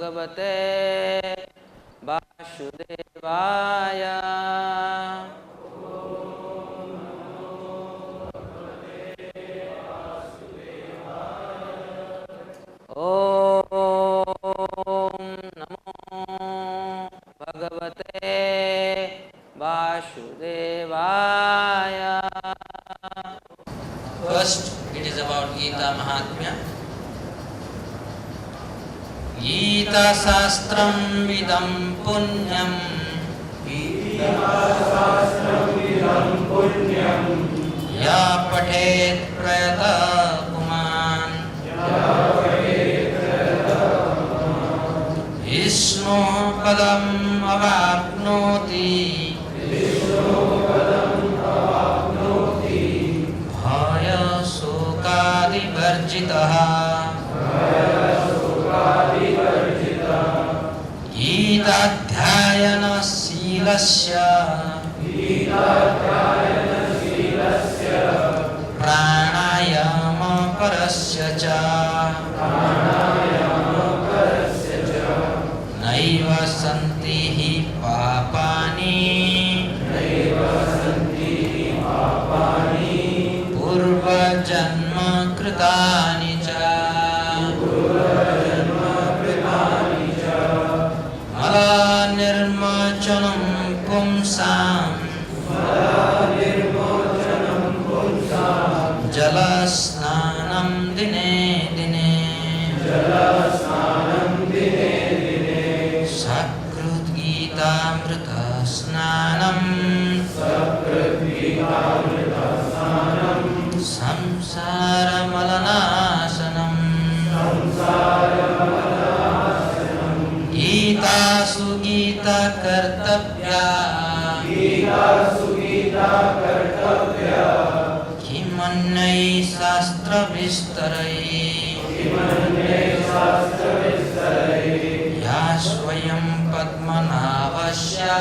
भगवते वासुदेवाय। ओम नमो भगवते वासुदेवाय। First, it is about Gita Mahatmya. Gita Sastram Vidam Punyam. Gita Sastram Vidam Punyam. Ya Pathet Prayata Puman. Ya Pathet Prayata Puman. Vishnu Padam Avapnoti. Vishnu Padam Avapnoti. Bhaya Sukadi Varjitaha. Gita-dhyayana silasya pranayama parasya cha naiva santihi papani purva janma kritani cha nirmocanam pumsam jalasnanam dine dine sakrut gita amrita snanam samsara malanasanam Gita sugita kartavya kimannai sastra vistarai yasvayam padmanavasya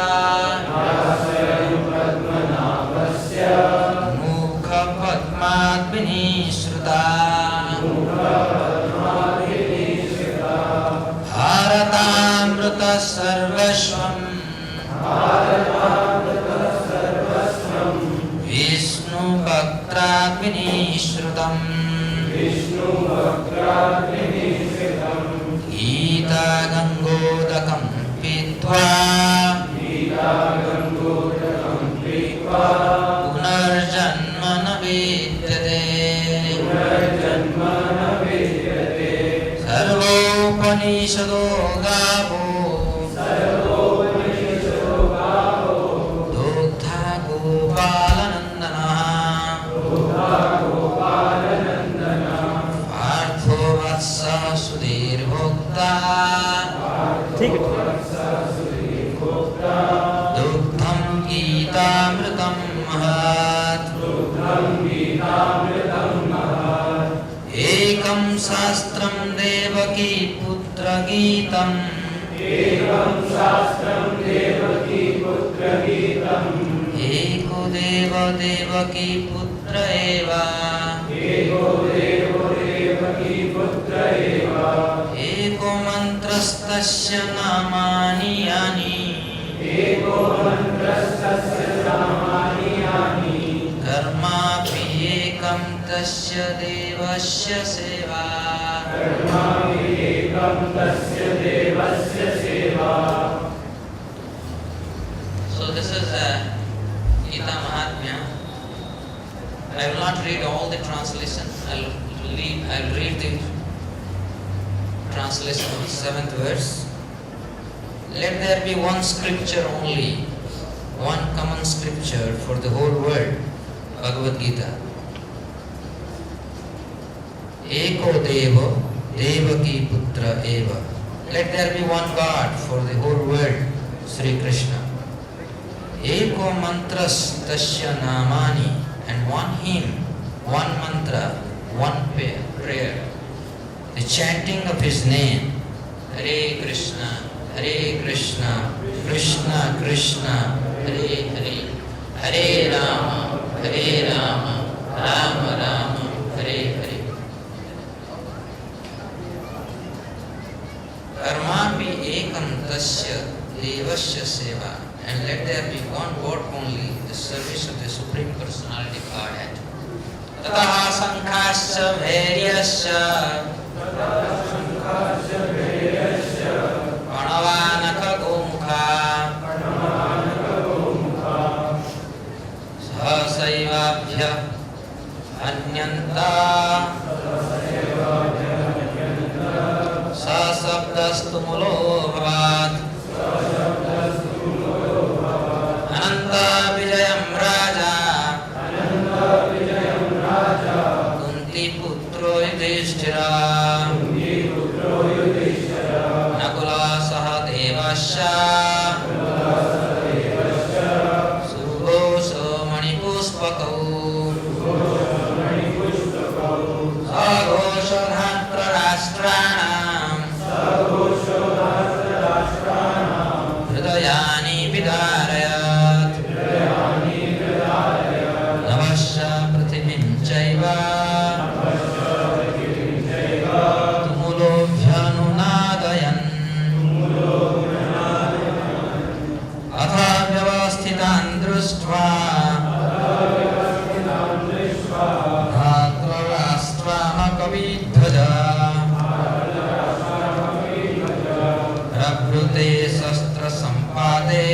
mukha padmadvini shruta Bharatamrita sarvasvam Vishnu bhaktradvini shrutam Gita gangodakam pitva Punarjanma na vidyate Sarvopanishado gavo Dogdha gopalanandana Partho vatsa sudhir bhokta Dugdham Gitamritam mahat Ekam sastram devaki putra gitam Eko deva devaki putra eva Eko mantrastasya namani yani Karmapi ekam tasya devasya seva So this is Gita Mahatmya. I will not read all the translation. I will read the translation of the 7th verse. Let there be one scripture only, one common scripture for the whole world, Bhagavad Gita. Eko Devo Devaki Putra Eva. Let there be one God for the whole world, Sri Krishna. Eko Mantras Tasya Namani, and one hymn, one mantra, one prayer. The chanting of his name, Hare Krishna, Krishna Krishna, Hare Hare, Hare Rama, Rama Rama, Hare Hare. Karma Devasya Seva, and let there be one work only, the service of the Supreme Personality of Godhead. Tataha Sankhasya Vairiyasya Panavanaka Gomukha Sahasaivabhya Anyanta Sasabdastu Mulo Bhavat Ananta Vijayam Raja Kunti Putro Yudhishthira Nakula Sahadevasya Sughosho Manipuspakau Saghosho Dhatra Rashtrana Hridayani Vidarayat Navasya Prithivim Chaiva Tumulobhyanunadayan Atha Vyavasthitan Društva Dhatra Rashtrama Kavidhaja Prabrute Sastra Sampade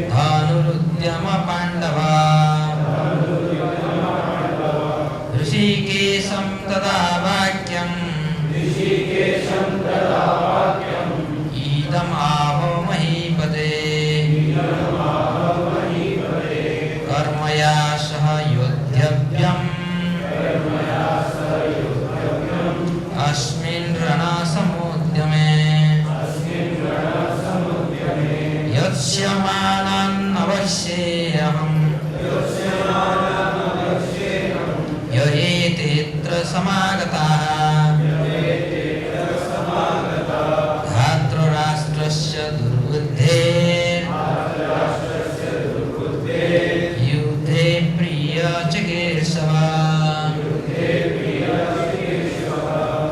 Dhanurudyama Pandava Rishikesham Tada Vakyam Idam Aho Mahipade Karmaya Saha Yodhyavyam Asmin Rana Samudyame Yatsyamanan Avashyeham Yayetetra Samagataha Dhatra Rashtrasya Durbuddhe Yudhe Priya Chikesava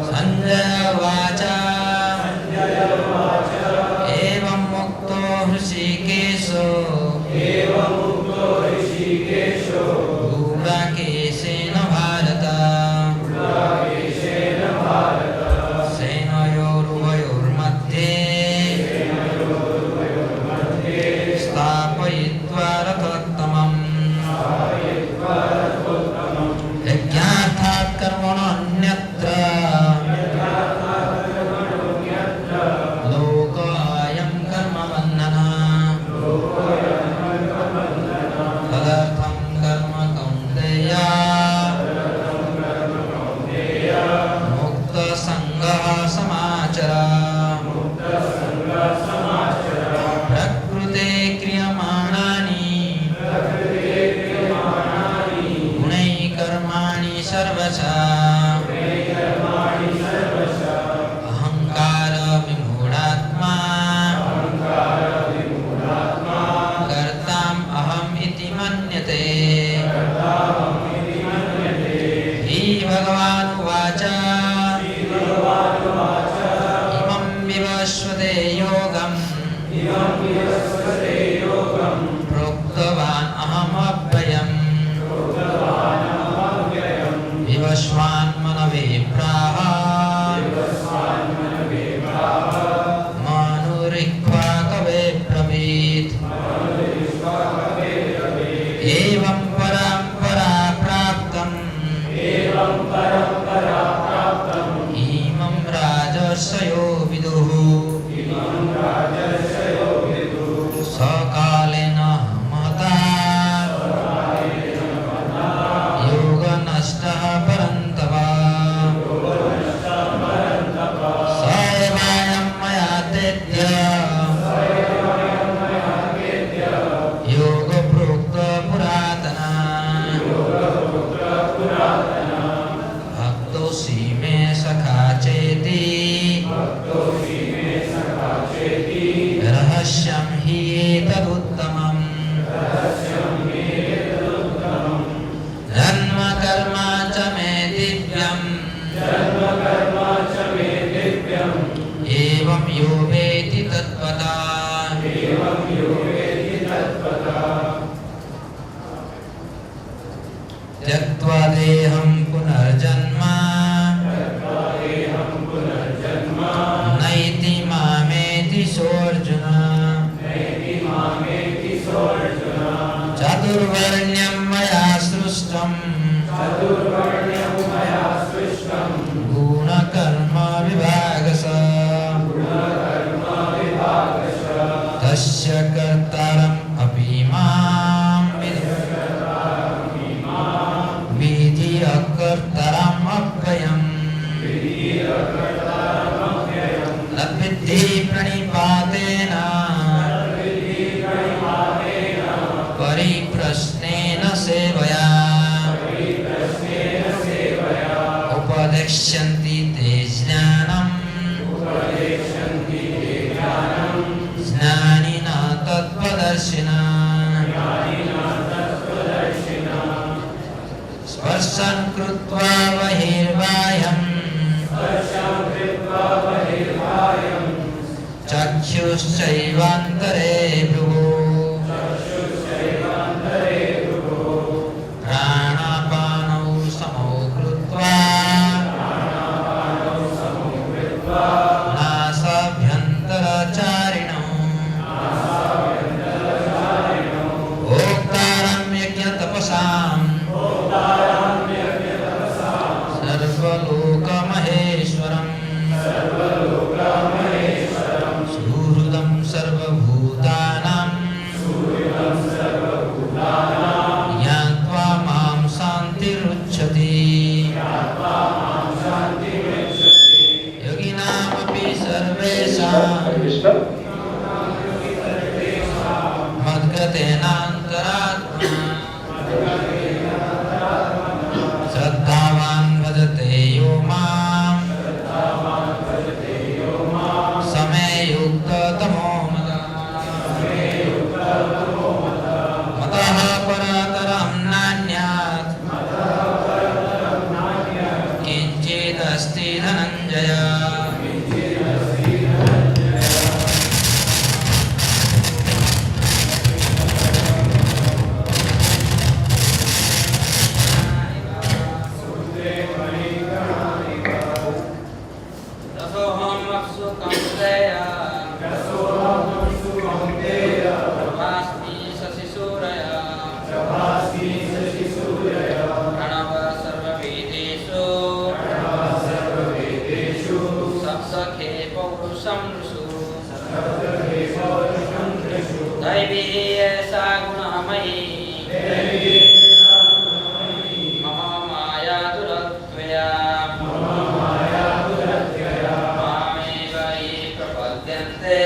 Sanjaya Vacha Evam Mukto Hrishikesho Gudakeshena Bharata Senoyoruvayormadhye Stapayitva Ratattamam Yajnathat Karmananyatra Lokayam Karma Bandhana Tadartham Karma Kaunteya Mukta Sangha Samachara Prakrute Kriyamanani Gunai Karmani Sarvasa Ahankara Vimudhatma Kartam Aham Iti Manyate Hi Bhagavan Vacha Imam Vivasvate Yogam Proktavan Aham Abhayam Vivasvan Manave Praha Manurikva Kave Pravit Evam Parampara Praptam Imam Rajasayo Viduhu Sakalena Mahata Yoga Nashtaha Parantava Saevayam Mayatedya Yoga Prokta Puratana Bhakto Sime Sakha Cheti Rahasyam Hi Taduttamam Janma Karma Cha Me Divyam गुणकर्म विभागशः तस्य कर्तारम् अपि मां विधि अकर्तारम् अव्ययम् तद्विद्धि प्रणिपातेन परिप्रश्नेन सेवया उपदेक्ष्यन्ति ते ज्ञानम् ज्ञानिनः तत्त्वदर्शिनः स्पर्शं कृत्वा बहिर्बाह्यम् चक्षुश्चैवान्तरे भ्रुवः प्राणापानौ समौ कृत्वा नासाभ्यन्तरचारिणौ भोक्तारं यज्ञतपसां सर्वलोकमहेश्वरम् सुहृदं सर्वभूतानां ज्ञात्वा मां शान्तिरुच्यते योगिनामपि सर्वेषां मद्गतेनान्तरात्मा श्रद्धावान् भजते यो मां समे युक्ततमो मतः परातरं नान्यात् किञ्चिदस्ति धनञ्जय रसोऽहम् अप्सु कौन्तेय प्रभास्मि शशिसूरय प्रणव सर्ववेदेषु सत्सखे पौरुषं नृषु दैवी एषा गुणमयी मम माया दुरत्वया मामेव ये प्रपद्यन्ते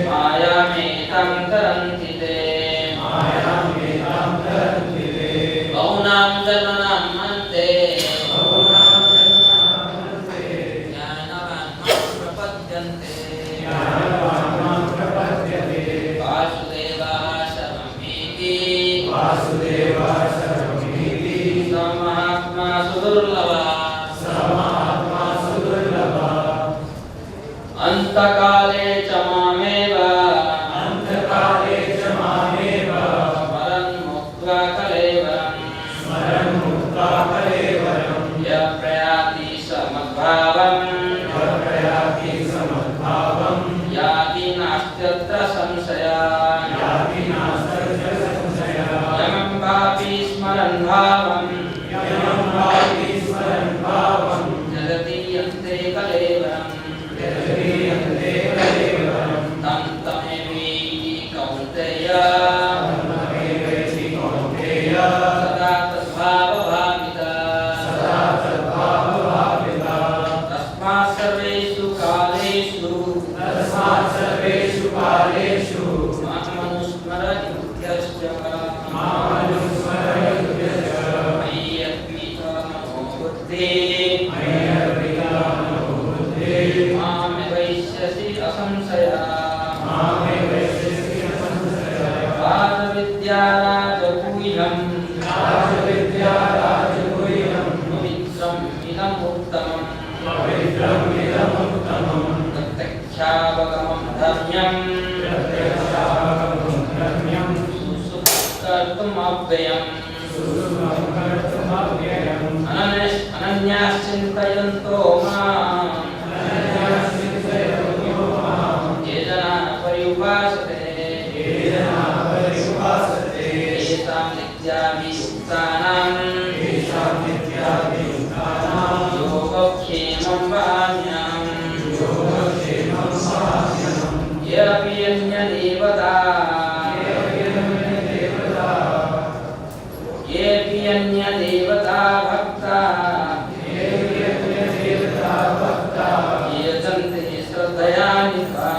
मायामेतां तरन्ति ते बहूनां जन्मनां अन्ते ज्ञानवान् मां प्रपद्यन्ते वासुदेवः शरणमीति स महात्मा सुदुर्लभः अन्तकाले च मामेव स्मरन् मुक्त्वा कलेवरम् यः प्रयाति समद्भावम् याति नास्त्यत्र संशयः यमं वापि स्मरन् भावम् जगति यन्ते कलेवरम् तं तमेवेति कौन्तेय सदा तद्भावभाविता तस्मात् सर्वेषु कालेषु मामनुस्मर इत्यस्य मयि अर्पिता मनो बुद्धिः मामेवैष्यसि असंशयः राजविद्याराजगुह्यम् पवित्रम् इदमुत्तमम् प्रत्यक्षावगमं धर्म्यम् सुसुकर्तुमव्ययम् अनन्याश्चिन्तयन्तो माम् ये जना पर्युपासते अपि अन्य देवता येऽपि अन्य देवता भक्ता यजन्ते श्रद्धयान्विता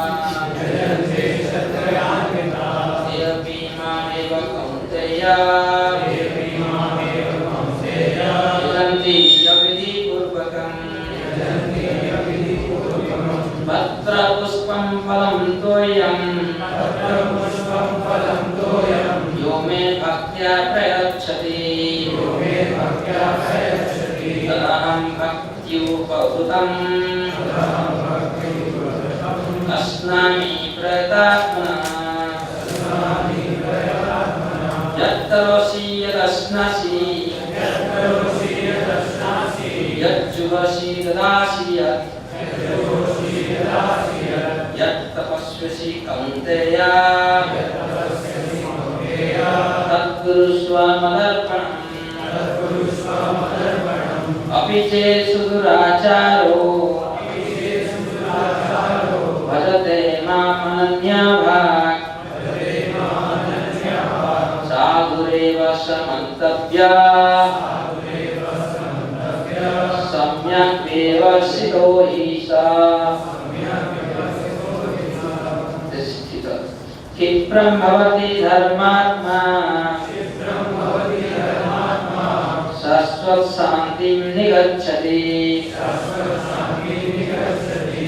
तेऽपि मामेव कौन्तेय यजन्ति यविधिपूर्वकम् पत्र पुष्पं फलं तोयं यो मे भक्त्या प्रयच्छति तदहं भक्त्युपहृतम् अस्नामि प्रयतात्मना यत्तरोषि यदश्नासि यज्जुहोषि ददासि यत्तपस्यसि कौन्तेय तत्कुरुष्व मदर्पणम् अपि चेत् सुदुराचारो भजते मामनन्यभाक् साधुरेव समन्तव्यः सम्यक् व्यवसितो हि सः क्षिप्रं भवति धर्मात्मा शाश्वत शान्तिं निगच्छति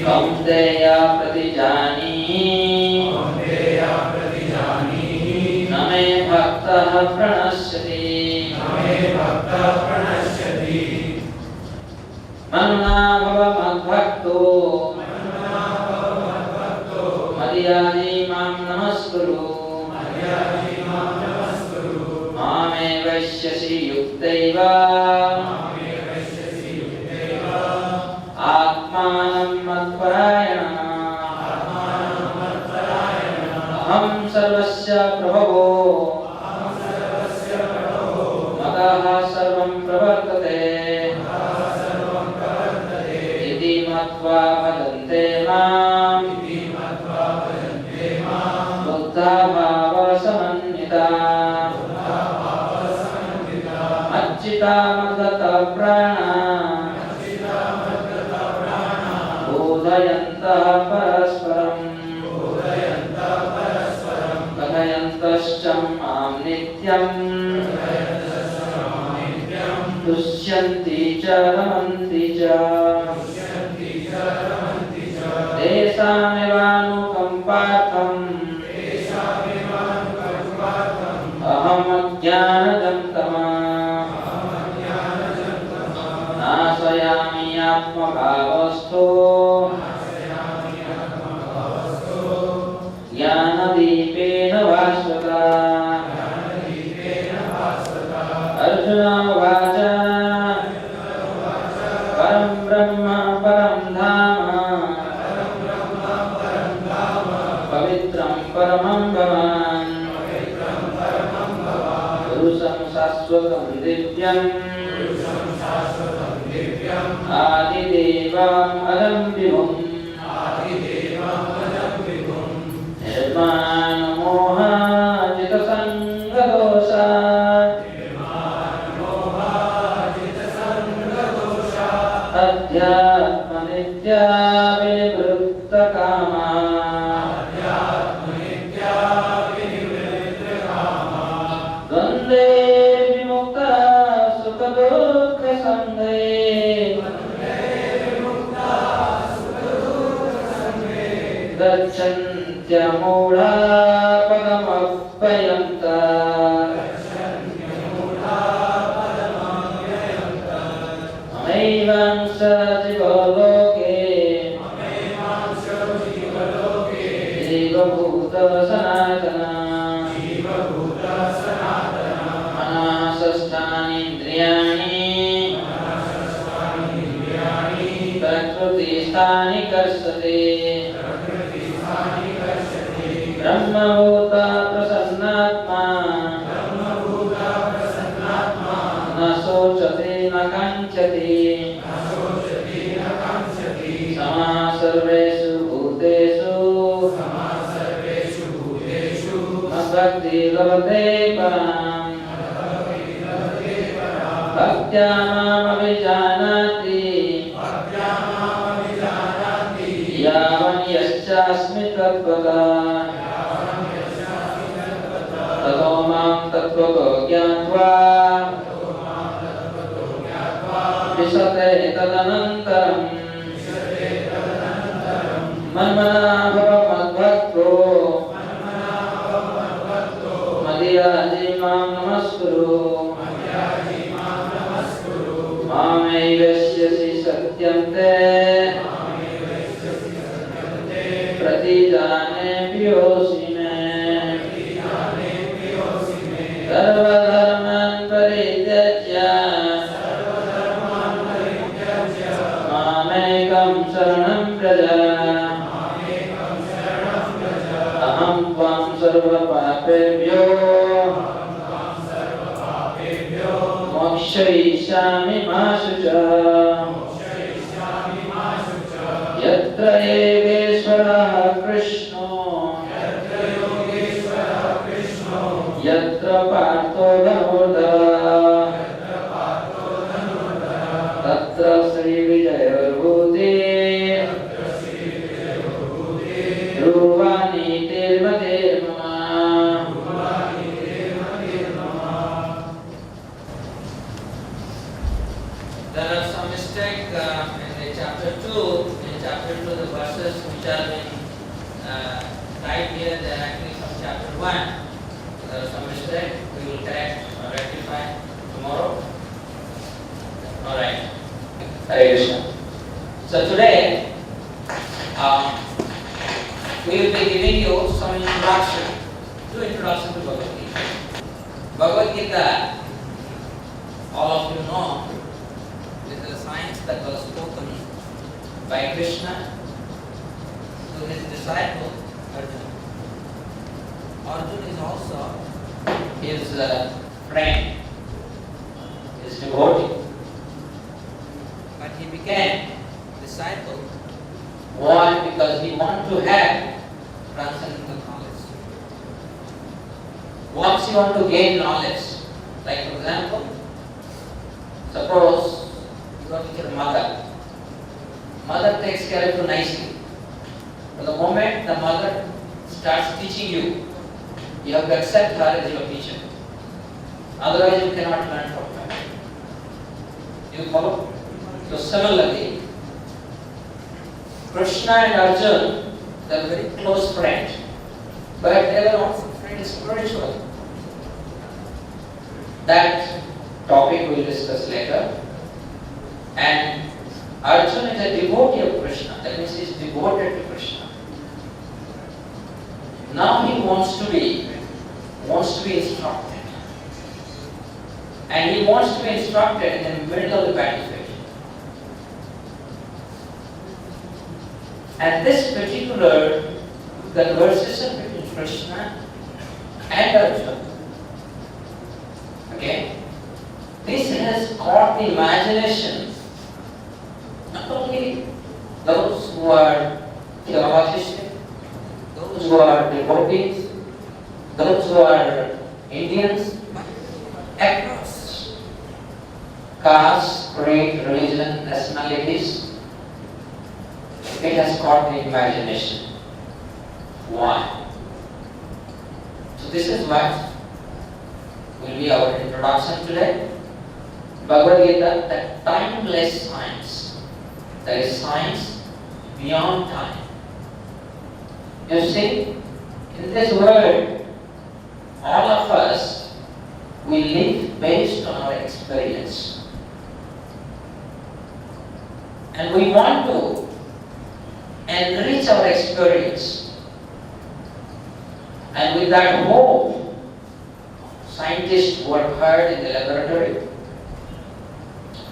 कौन्तेय प्रतिजानीहि न मे भक्तः प्रणश्यति मन्ना भव मद्भक्तो मर्यादि मां नमस्कुरु मामे वैश्यसि युक्तैव आत्मानं मत्परायणः अहं सर्वस्य प्रभवो मदः सर्वं प्रवर्तते इति मत्वा भजन्ते मां बुद्धा भावसमन्विता मच्चिता मद्गतप्राणा बोधयन्तः परस्परं कथयन्तश्च मां नित्यं तुष्यन्ति च रमन्ति च तेषामेवानुकम्पार्थम् अहमज्ञानजं तमः नाशयामि आत्मभावस्थो ज्ञानदीपेन भास्वता अर्जुन उवाच परं ब्रह्म परं धाम पवित्रं परमं भवान् पुरुषं शाश्वतं दिव्यम् आदिदेवम् अजं विभुम् निर्माणमोहाजितसङ्गदोषा अध्यात्मनित्या विनिवृत्तकामा द्वन्द्वे विमुक्ता सुखदुःखसङ्गे गच्छन्त्यमूढा पदमव्ययन्ता ममैवांश जीवलोके जीवभूत सनातना मनःषष्ठानीन्द्रियाणि प्रकृतिस्थानि कर्षति ब्रह्मभूत प्रसन्नात्मा न शोचति न काञ्चति समः सर्वेषु भूतेषु भक्ति लभते पराम् भक्त्या मामभिजानाति यावन्यश्चास्मि तत्त्वतः ततो मां तत्त्वतो ज्ञात्वा विशते तदनन्तरम् मन्मना भव मद्भक्तो मदीयाजी मां नमस्कुरु मामैवस्यसि सत्यं ते प्रतिजाने प्रियोऽसि मे सर्वधर्मान् परित्यज्य मामेकं शरणं व्रज अहं त्वां सर्वपापेभ्यो मोक्षयिष्यामि मा शुचः यत्र योगेश्वरः कृष्णो यत्र पार्थो धनुर्धरः तत्र श्रीविजयोर्भूतिः ध्रुवानीतिर्मतिर्मम There are some mistakes in the chapter 2. In chapter 2, the verses which are being typed here, they are actually from chapter 1. There are some mistakes. We will correct or rectify tomorrow. Alright. Hare Krishna. So today, we will be giving you some introduction. Two introduction to Bhagavad Gita. Bhagavad Gita, all of you know, is a science that was spoken by Krishna to his disciple Arjuna. Arjuna is also his friend, his devotee. But he became disciple. Why? Because he wanted to have transcendental knowledge. Once you want to gain knowledge, like for example, suppose you go with your mother. Mother takes care of you nicely. But the moment the mother starts teaching you, you have to accept her as your teacher. Otherwise you cannot learn from her. You follow? So similarly, Krishna and Arjuna, they are very close friends, but they were also friends spiritually. That topic we will discuss later. And Arjuna is a devotee of Krishna, that means he is devoted to Krishna. Now he wants to be instructed. And he wants to be instructed in the middle of the battlefield. And this particular conversation between Krishna and Arjuna, okay, this has caught the imagination not only those who are theologists, those who are devotees, those who are Indians, but across caste, creed, religion, nationalities. It has caught the imagination. Why? So this is what will be our introduction today. Bhagavad Gita, the timeless science. There is science beyond time. You see, in this world, all of us, we live based on our experience. And we want to enrich our experience. And with that hope, scientists work hard in the laboratory.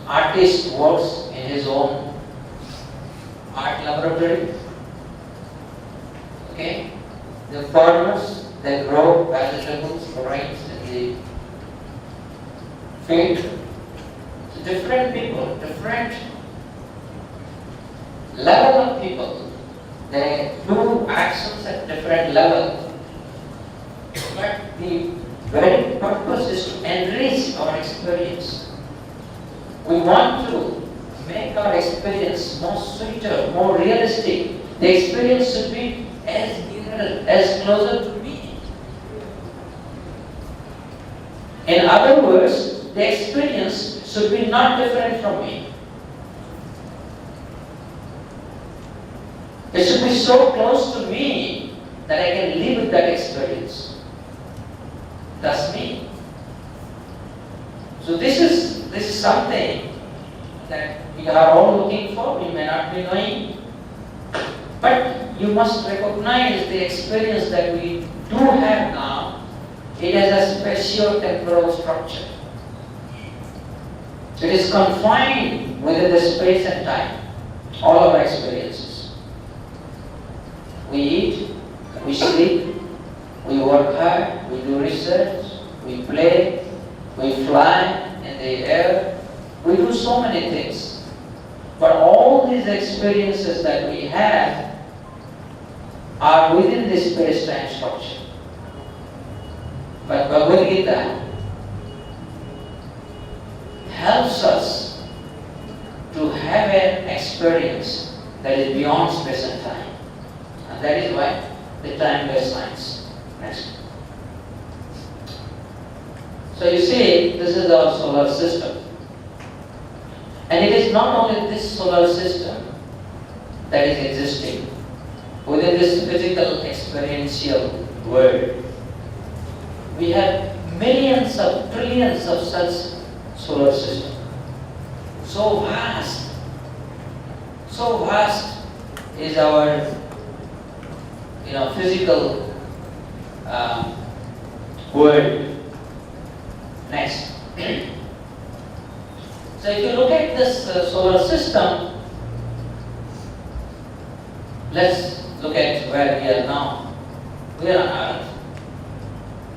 Artist works in his own art laboratory. Okay? The farmers, they grow vegetables, grains in the field. So different people, different level of people, they do actions at different level. But the very purpose is to enrich our experience. We want to make our experience more sweeter, more realistic. The experience should be as near, as closer to me. In other words, the experience should be not different from me. It should be so close to me that I can live with that experience. That's me. So this is something that we are all looking for. We may not be knowing, but you must recognize the experience that we do have now. It has a spatio-temporal structure. It is confined within the space and time. All our experiences. We eat, we sleep, we work hard, we do research, we play, we fly in the air, we do so many things. But all these experiences that we have are within this space-time structure. But Bhagavad Gita helps us to have an experience that is beyond space and time. And that is why the time-based science. Next. So you see, this is our solar system. And it is not only this solar system that is existing within this physical experiential world. We have millions of trillions of such solar systems. So vast is our physical world. Next. So if you look at this solar system, let's look at where we are now. We are on Earth.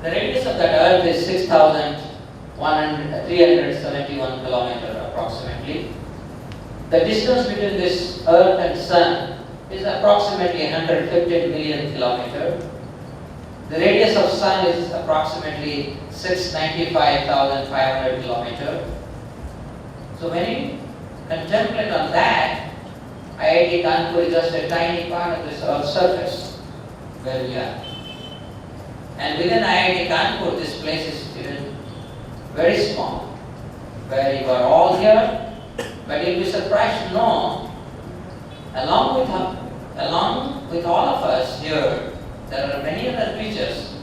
The radius of that Earth is 6,371 kilometers approximately. The distance between this Earth and Sun is approximately 115 million kilometers. The radius of Sun is approximately 695,500 kilometers. So when you contemplate on that, IIT Kanpur is just a tiny part of this Earth's surface where we are. And within IIT Kanpur, this place is even very small, where you are all here, but you'll be surprised to know, along with all of us here, there are many other creatures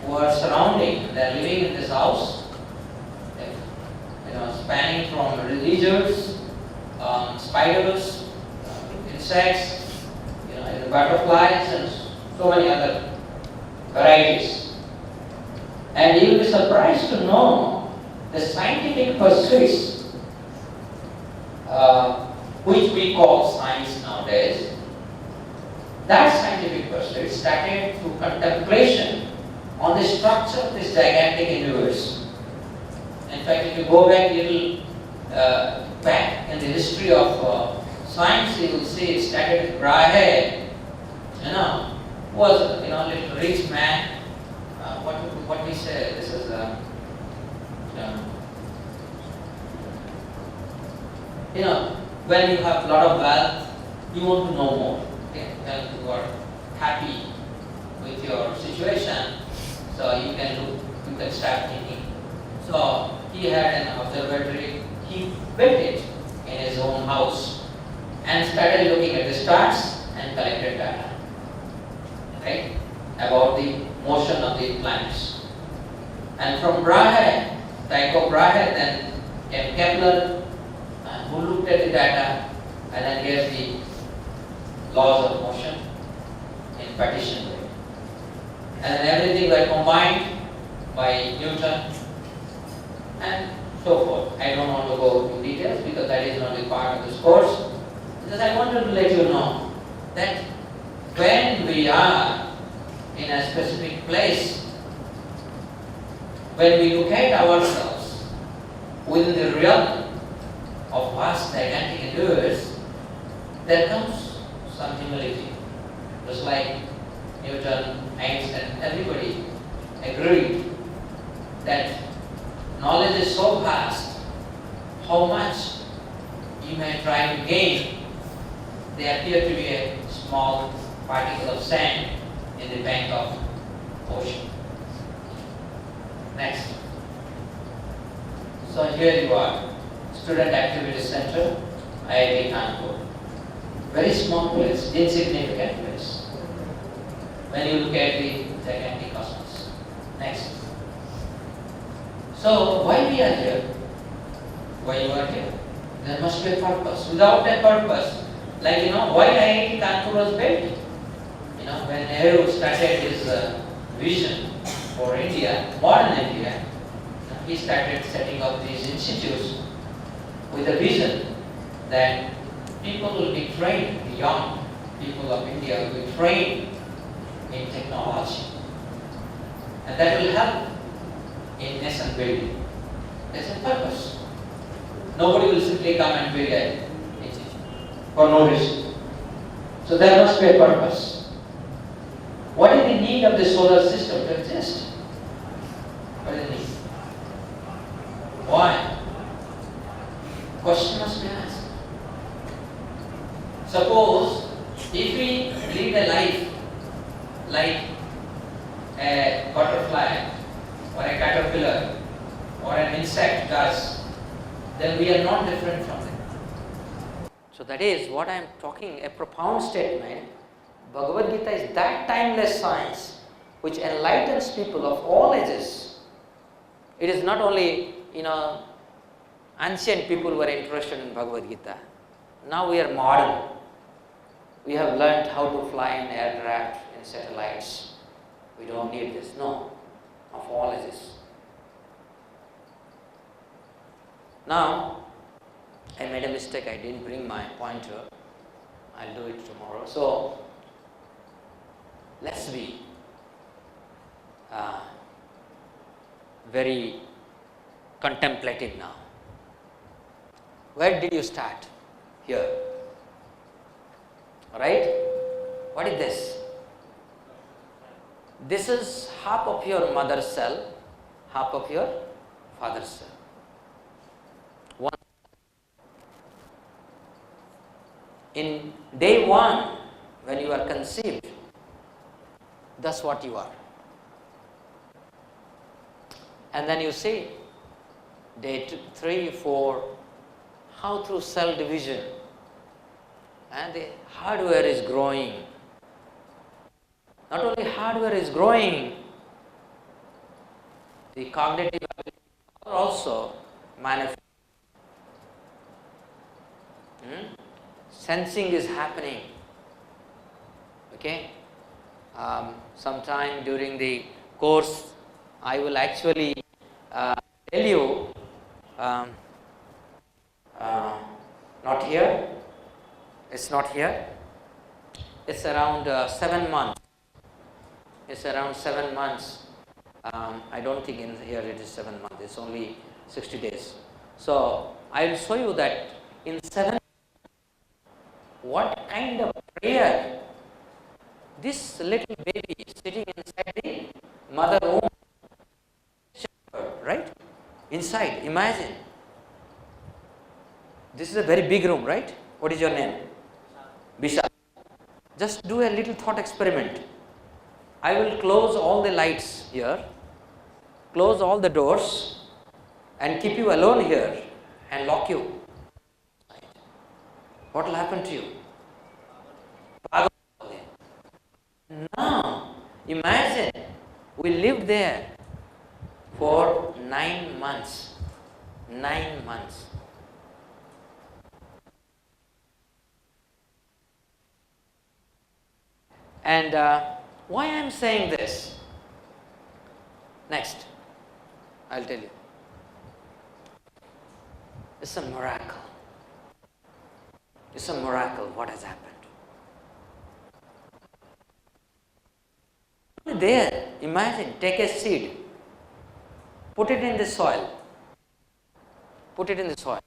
who are surrounding, they are living in this house, spanning from lizards, spiders, insects, the butterflies, and so many other varieties. And you'll be surprised to know the scientific pursuits, which we call science nowadays. That scientific pursuit started through contemplation on the structure of this gigantic universe. In fact, if you go back a little back in the history of science, you will see it started with Brahe, was a little rich man. What we say, this is when you have a lot of wealth, you want to know more. Okay? When you are happy with your situation, so you can start thinking. So he had an observatory, he built it in his own house and started looking at the stars and collected data, right, about the motion of the planets. And from Tycho Brahe, then came Kepler, who looked at the data and then gave the laws of motion in partition way. And then everything were combined by Newton and so forth. I don't want to go into details because that is not a part of this course. Because I wanted to let you know that when we are in a specific place, when we look at ourselves within the realm of vast gigantic universe, there comes some humility. Just like Newton, Einstein, agreed that knowledge is so vast, how much you may try to gain, they appear to be a small particle of sand in the bank of ocean. Next. So here you are, Student Activity Center, IIT Kanpur. Very small place, insignificant place. When you look at the gigantic cosmos. Next. So why we are here? Why you are here? There must be a purpose. Without a purpose, like why IIT Kanpur was built? When Nehru started his vision for India, modern India, he started setting up these institutes with a vision that people will be trained, the young people of India will be trained in technology. And that will help in nation building. There's a purpose. Nobody will simply come and build an institute for no reason. So there must be a purpose. What is the need of the solar system to exist? What is the need? Why? Question must be asked. Suppose if we lead a life like a butterfly or a caterpillar or an insect does, then we are not different from them. So that is what I am talking, a profound statement. Bhagavad Gita is that timeless science which enlightens people of all ages. It is not only, ancient people were interested in Bhagavad Gita. Now we are modern. We have learned how to fly in aircraft, in satellites. We don't need this. No, of all ages. Now, I made a mistake. I didn't bring my pointer. I'll do it tomorrow. So, let's be very contemplative now. Where did you start? Here. Right? What is this? This is half of your mother's cell, half of your father's cell. One. In day one, when you are conceived, that's what you are. And then you see, day 2, 3, 4, how through cell division, and the hardware is growing. Not only hardware is growing, the cognitive ability also manifests. Sensing is happening. Okay? Sometime during the course, I will actually tell you, not here, it's not here, it's around 7 months. It's around 7 months. I don't think in here it is 7 months, it's only 60 days. So, I will show you that in 7 what kind of prayer this little baby sitting inside the mother womb, right? Inside, imagine. This is a very big room, right? What is your name? Bisha. Just do a little thought experiment. I will close all the lights here, close all the doors, and keep you alone here and lock you. What will happen to you? Now, imagine we lived there for 9 months. 9 months. And why I am saying this? Next, I'll tell you. It's a miracle. It's a miracle what has happened. There, imagine, take a seed, put it in the soil, put it in the soil.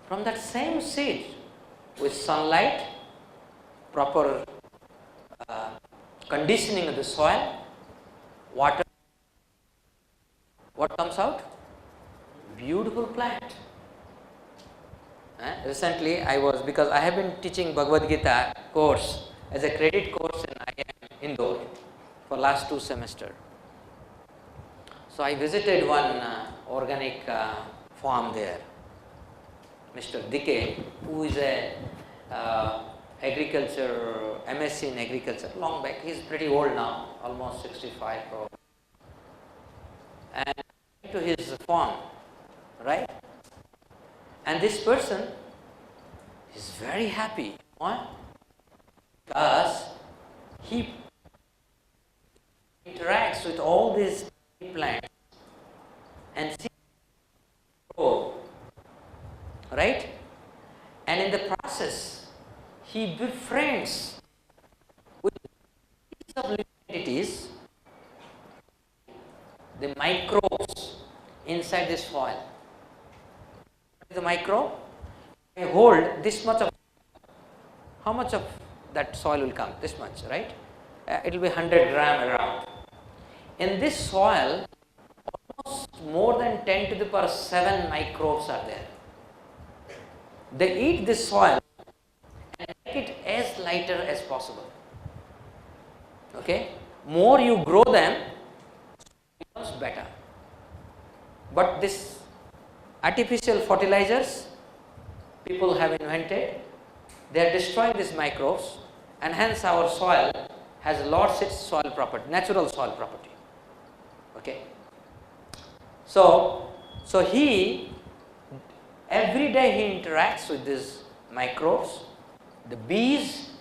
From that same seed, with sunlight, proper conditioning of the soil, water, what comes out? Beautiful plant. Recently because I have been teaching Bhagavad Gita course as a credit course in IIM Indore for last 2 semesters. So I visited one organic farm there. Mr. Dike, who is a agriculture, MSc in agriculture, long back. He is pretty old now, almost 65 probably. And I went to his farm, right? And this person is very happy. Why? Because he interacts with all these plants and sees grow, right? And in the process, he befriends with these of living entities, the microbes inside this soil. The microbe, I hold this much of, how much of that soil will come? This much, right? It will be 100 gram around. In this soil, almost more than 10 to the power 7 microbes are there. They eat this soil and make it as lighter as possible. Okay? More you grow them, it becomes better. But this artificial fertilizers people have invented, they are destroying these microbes, and hence our soil has lost its soil property, natural soil property. Okay. So he, every day he interacts with these microbes, the bees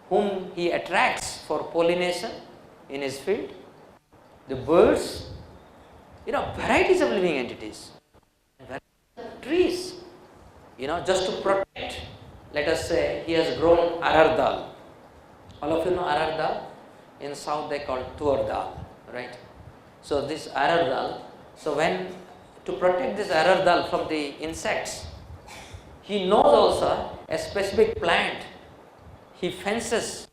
whom he attracts for pollination in his field, the birds, varieties of living entities, varieties of trees, just to protect. Let us say he has grown arar dal. All of you know arar dal? In south they call tur dal, right? So this arar dal, to protect this arar dal from the insects, he knows also a specific plant. He fences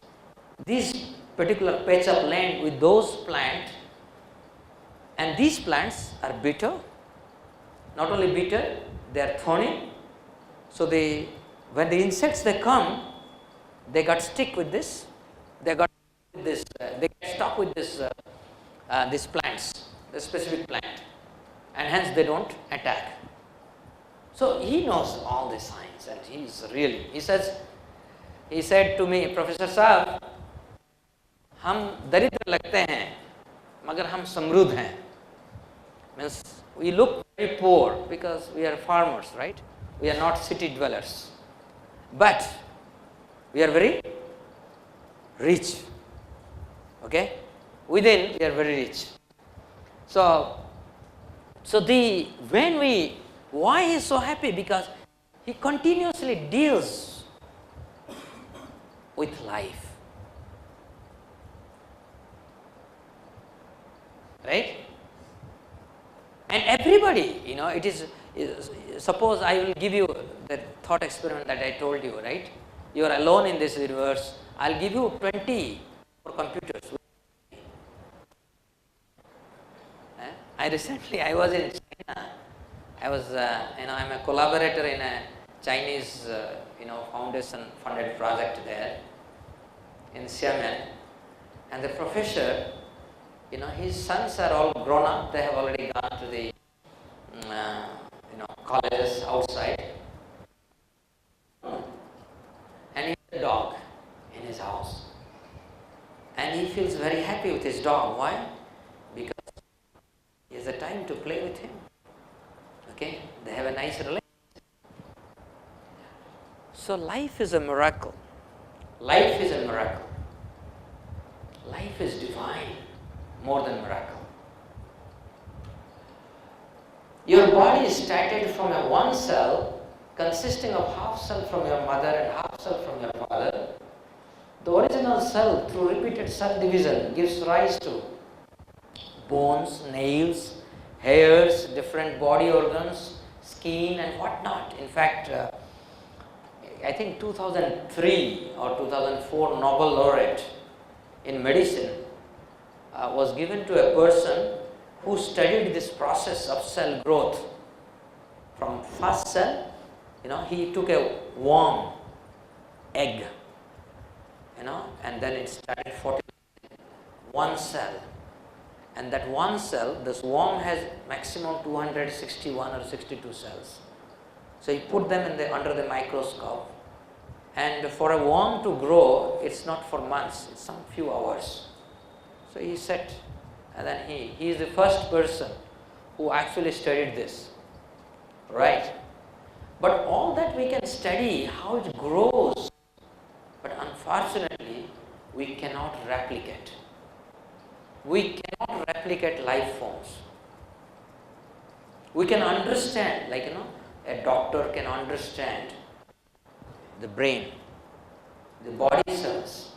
this particular patch of land with those plants, and these plants are bitter. Not only bitter, they are thorny. So when the insects they come, they got stick with this. They get stuck with these plants, the specific plant, and hence they don't attack. So he knows all the science, and he said to me, Professor Saab, हम दरिद्र लगते हैं, मगर हम समृद्ध हैं. Means we look very poor because we are farmers, right? We are not city dwellers, but we are very rich. Okay, within we are very rich. Why he is so happy? Because he continuously deals with life, right? And everybody, it is, suppose I will give you the thought experiment that I told you, right? You are alone in this universe. I'll give you 20 computers. I was in China. I'm a collaborator in a Chinese, foundation funded project there in Xiamen. And the professor, his sons are all grown up. They have already gone to the, colleges outside. And he has a dog in his house. And he feels very happy with his dog. Why? Because he has a time to play with him. Okay? They have a nice relationship. So life is a miracle. Life is a miracle. Life is divine, more than miracle. Your body is started from a one cell consisting of half cell from your mother and half cell from your father. The original cell, through repeated cell division, gives rise to bones, nails, hairs, different body organs, skin and whatnot. In fact, I think 2003 or 2004 Nobel laureate, in medicine was given to a person who studied this process of cell growth. From first cell, he took a worm, egg, and then it started fertilizing one cell. And that one cell, this worm has maximum 261 or 62 cells. So he put them under the microscope, and for a worm to grow, it's not for months, it's some few hours. So he said, and then he is the first person who actually studied this, right? But all that we can study, how it grows, but unfortunately, we cannot replicate. We cannot replicate life forms. We can understand, a doctor can understand the brain, the body cells.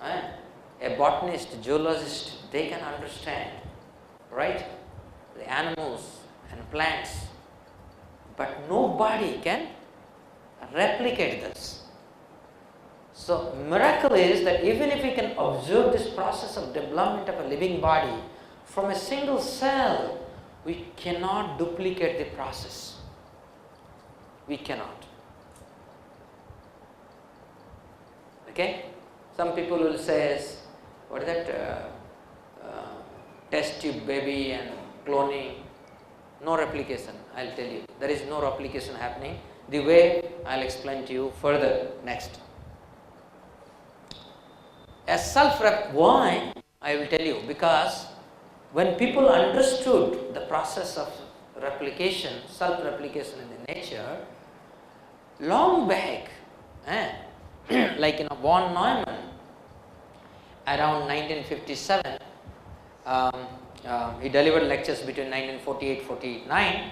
A botanist, geologist, they can understand, right? The animals and plants. But nobody can replicate this. So, miracle is that even if we can observe this process of development of a living body from a single cell, we cannot duplicate the process. We cannot. Okay? Some people will say, what is that? Test tube baby and cloning. No replication, I'll tell you. There is no replication happening. The way I'll explain to you further next. As why? I will tell you, because when people understood the process of replication, self-replication in the nature, long back, von Neumann, around 1957, he delivered lectures between 1948-49,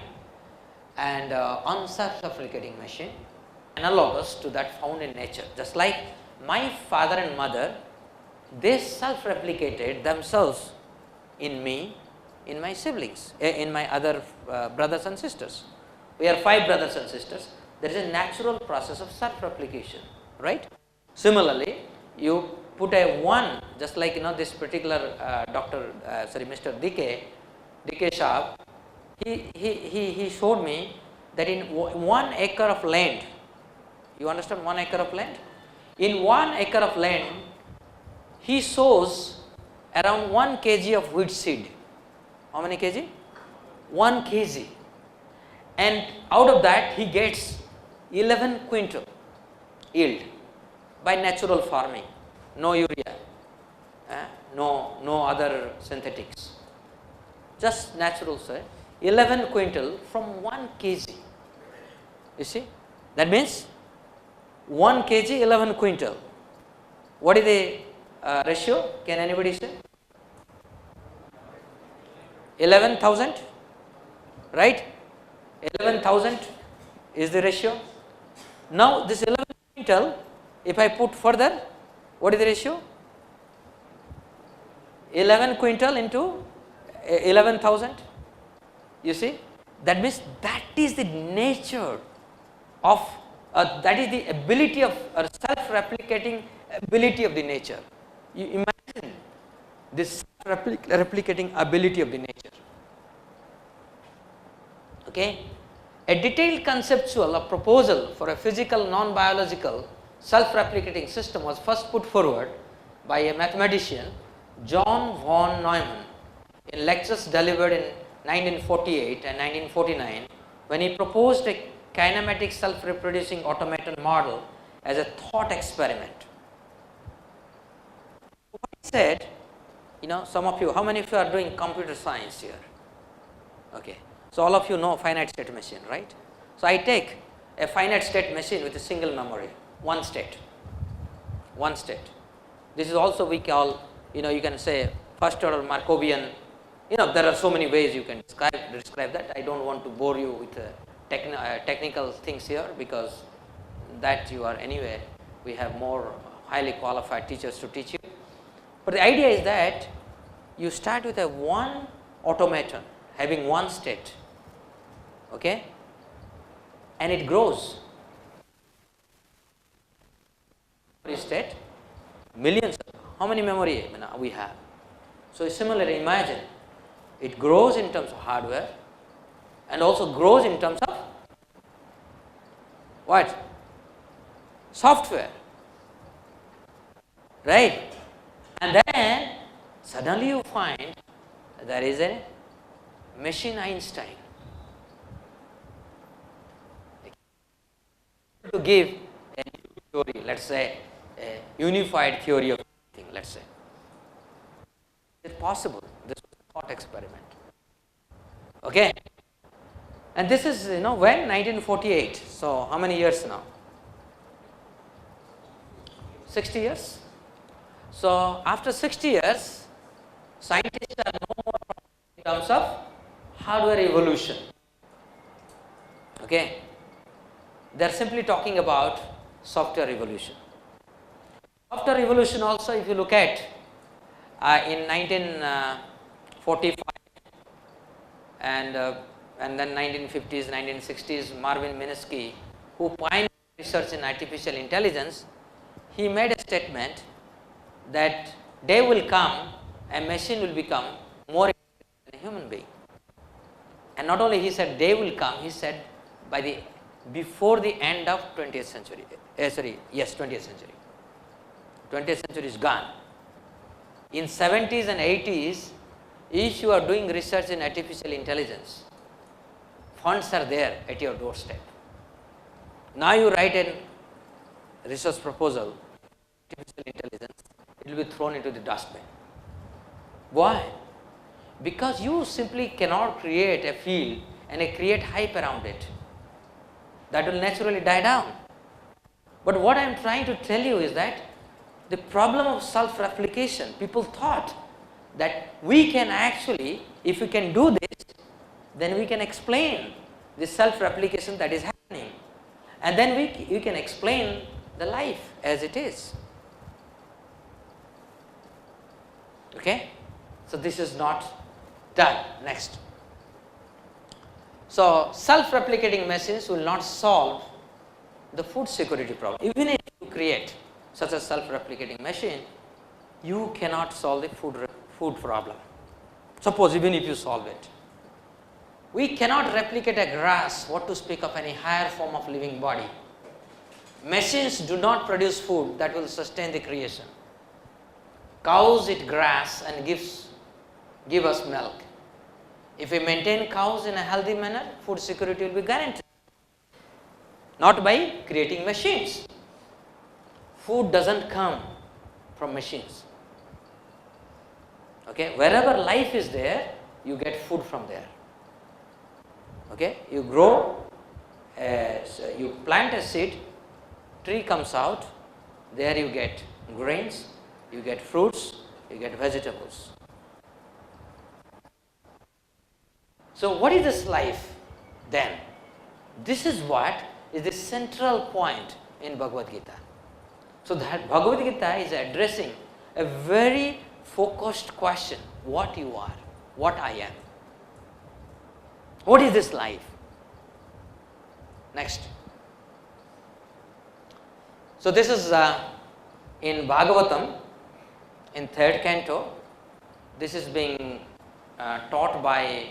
and on self-replicating machine, analogous to that found in nature. Just like my father and mother, they self-replicated themselves in me, in my siblings, in my other brothers and sisters. We are 5 brothers and sisters. There is a natural process of self-replication, right? Similarly, you put a 1, just like this particular Mr. DK Shah, he showed me that in 1 acre of land, you understand 1 acre of land? In 1 acre of land, he sows around 1 kg of wheat seed. How many kg? 1 kg. And out of that, he gets 11 quintal yield by natural farming. No urea, no other synthetics. Just natural, sir. 11 quintal from 1 kg. You see? That means 1 kg, 11 quintal. What is the ratio? Can anybody say? 11,000, right? 11,000 is the ratio. Now this 11 quintal, if I put further, what is the ratio? 11 quintal into 11,000. You see? That means that is the nature of, that is the ability of, self-replicating ability of the nature. You imagine this replicating ability of the nature. Okay? A detailed conceptual or proposal for a physical, non-biological, self-replicating system was first put forward by a mathematician, John von Neumann, in lectures delivered in 1948 and 1949, when he proposed a kinematic self-reproducing automaton model as a thought experiment. What he said, some of you, how many of you are doing computer science here? Okay. So all of you know finite state machine, right? So I take a finite state machine with a single memory, one state. This is also we call, you can say first order Markovian. There are so many ways you can describe that. I don't want to bore you with technical things here, because that you are anyway, we have more highly qualified teachers to teach you. But the idea is that you start with a one automaton having one state, okay, and it grows. State, millions how many memory we have? So similarly, imagine it grows in terms of hardware and also grows in terms of what? Software, right? And then suddenly you find there is a machine Einstein to give a theory, let's say a unified theory of everything, let's say. Is it possible? This was a thought experiment. Okay? And this is, when? 1948. So how many years now? 60 years. So after 60 years, scientists are no more in terms of hardware evolution. Okay? They are simply talking about software evolution. Software evolution also, if you look at in 1945 and then 1950s, 1960s, Marvin Minsky, who pioneered research in artificial intelligence, he made a statement that day will come, a machine will become more intelligent than a human being. And not only he said day will come, he said before the end of 20th century. 20th century. 20th century is gone. In 70s and 80s, if you are doing research in artificial intelligence, funds are there at your doorstep. Now you write a research proposal, artificial intelligence, it will be thrown into the dustbin. Why? Because you simply cannot create a field and create hype around it. That will naturally die down. But what I am trying to tell you is that the problem of self-replication, people thought that we can actually, if we can do this, then we can explain the self-replication that is happening. And then we can explain the life as it is. Okay? So this is not done. Next. So self-replicating machines will not solve the food security problem. Even if you create such a self-replicating machine, you cannot solve the food problem. Suppose even if you solve it. We cannot replicate a grass, what to speak of any higher form of living body. Machines do not produce food that will sustain the creation. Cows eat grass and give us milk. If we maintain cows in a healthy manner, food security will be guaranteed. Not by creating machines. Food doesn't come from machines. Okay, wherever life is there, you get food from there. Okay, you grow, you plant a seed, tree comes out, there you get grains, you get fruits, you get vegetables. So what is this life then? This is what is the central point in Bhagavad Gita. So that Bhagavad Gita is addressing a very focused question: what you are, what I am. What is this life? Next. So this is in Bhagavatam, in 3rd canto. This is being taught by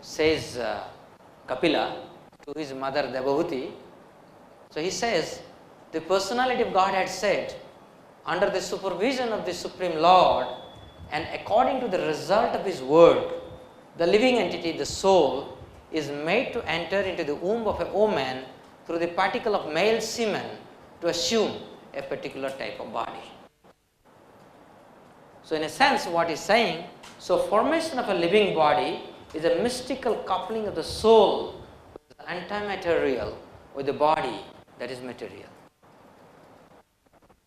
says Kapila to his mother Devabhuti. So he says, the personality of God had said, under the supervision of the Supreme Lord and according to the result of his word, the living entity, the soul, is made to enter into the womb of a woman through the particle of male semen to assume a particular type of body. So in a sense what he's saying, so formation of a living body is a mystical coupling of the soul, antimaterial, with the body that is material.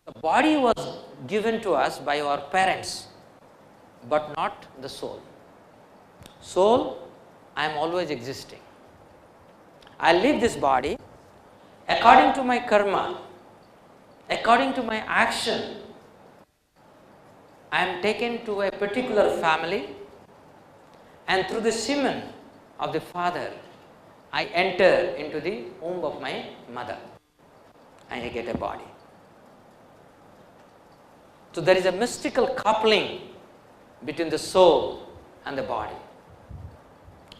The body was given to us by our parents, but not the soul. Soul, I am always existing. I leave this body according to my karma, according to my action. I am taken to a particular family, and through the semen of the father, I enter into the womb of my mother and I get a body. So there is a mystical coupling between the soul and the body.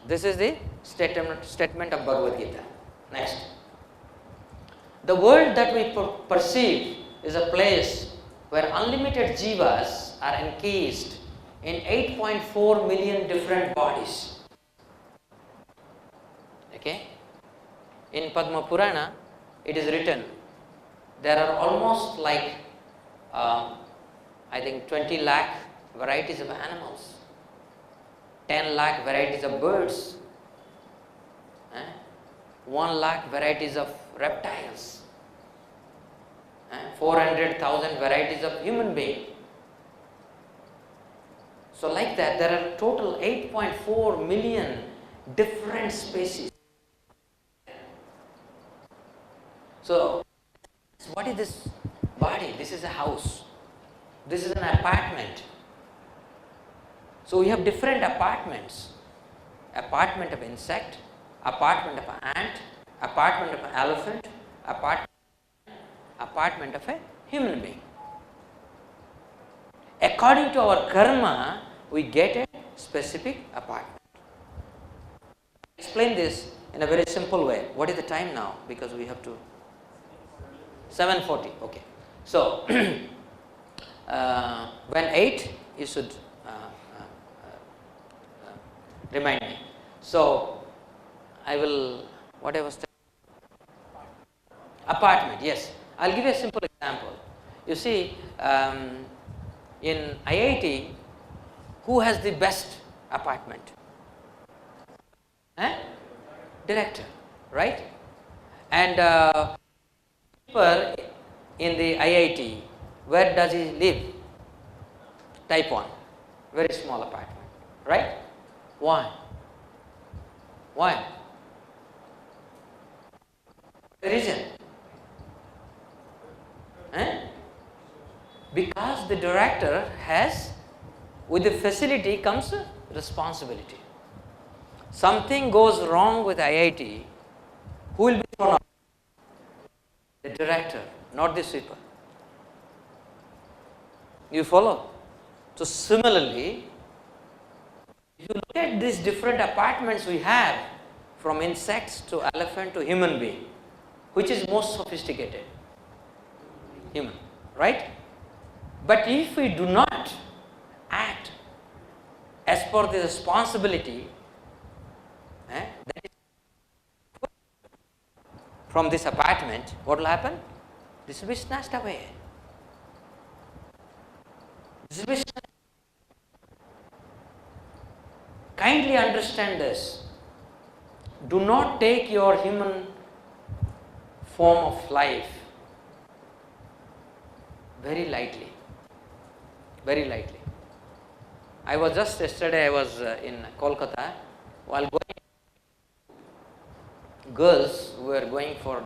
This is the statement of Bhagavad Gita. Next. The world that we perceive is a place where unlimited jivas are encased in 8.4 million different bodies. Okay? In Padma Purana, it is written, there are almost like, I think 20 lakh varieties of animals, 10 lakh varieties of birds, 1 lakh varieties of reptiles, 400,000 varieties of human beings. So like that, there are total 8.4 million different species. So, what is this body? This is a house. This is an apartment. So we have different apartments. Apartment of insect, apartment of an ant, apartment of an elephant, apartment of a human being. According to our karma, we get a specific apartment. Explain this in a very simple way. What is the time now? Because we have to 7:40. Okay. So when 8, you should remind me. So I will. What I was saying. Apartment. Yes. I'll give you a simple example. You see, in IIT, who has the best apartment? Director, right? And in the IIT, where does he live? Type 1, very small apartment, right? Why? Why? The reason? Because the director has, with the facility comes responsibility. Something goes wrong with IIT, who will be thrown out? The director, not the sweeper. You follow? So similarly, if you look at these different apartments we have, from insects to elephant to human being, which is most sophisticated? Human, right? But if we do not act as per the responsibility that is from this apartment, what will happen? This will be snatched away. This will be snatched. Kindly understand this. Do not take your human form of life very lightly. Very lightly. I was just yesterday, I was in Kolkata, while going, girls who were going for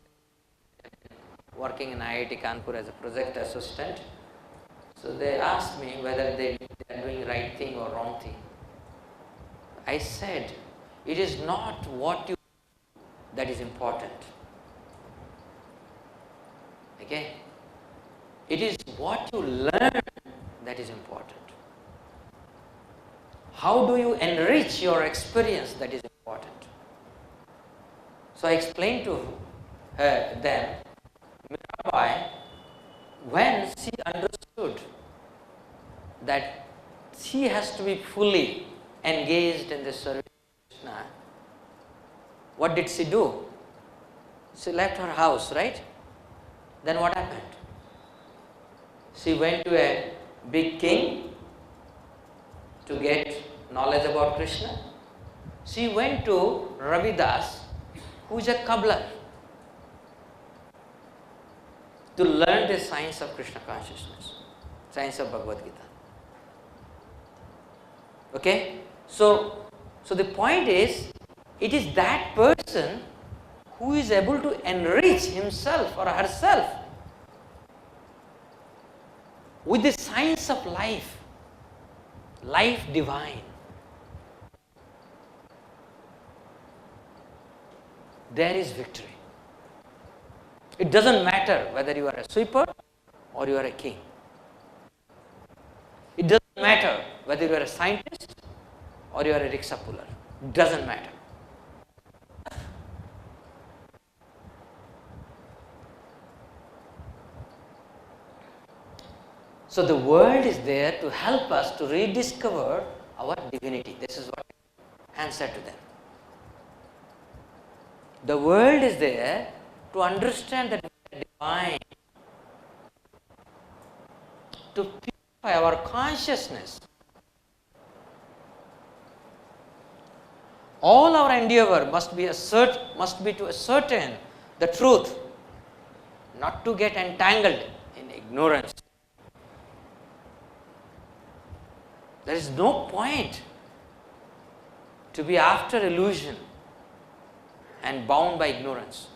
working in IIT Kanpur as a project assistant. So they asked me whether they are doing right thing or wrong thing. I said, it is not what you do that is important. Okay? It is what you learn that is important. How do you enrich your experience that is important? So I explained to them, Mirabai, when she understood that she has to be fully engaged in the service of Krishna, what did she do? She left her house, right? Then what happened? She went to a big king to get knowledge about Krishna. She went to Ravidas, who is a cobbler, to learn the science of Krishna consciousness, science of Bhagavad Gita. Okay? So the point is, it is that person who is able to enrich himself or herself with the science of life, life divine. There is victory. It doesn't matter whether you are a sweeper or you are a king. It doesn't matter whether you are a scientist or you are a rickshaw puller. It doesn't matter. So the world is there to help us to rediscover our divinity. This is what I answer to them. The world is there to understand that we are divine, to purify our consciousness. All our endeavor must be to ascertain the truth, not to get entangled in ignorance. There is no point to be after illusion and bound by ignorance.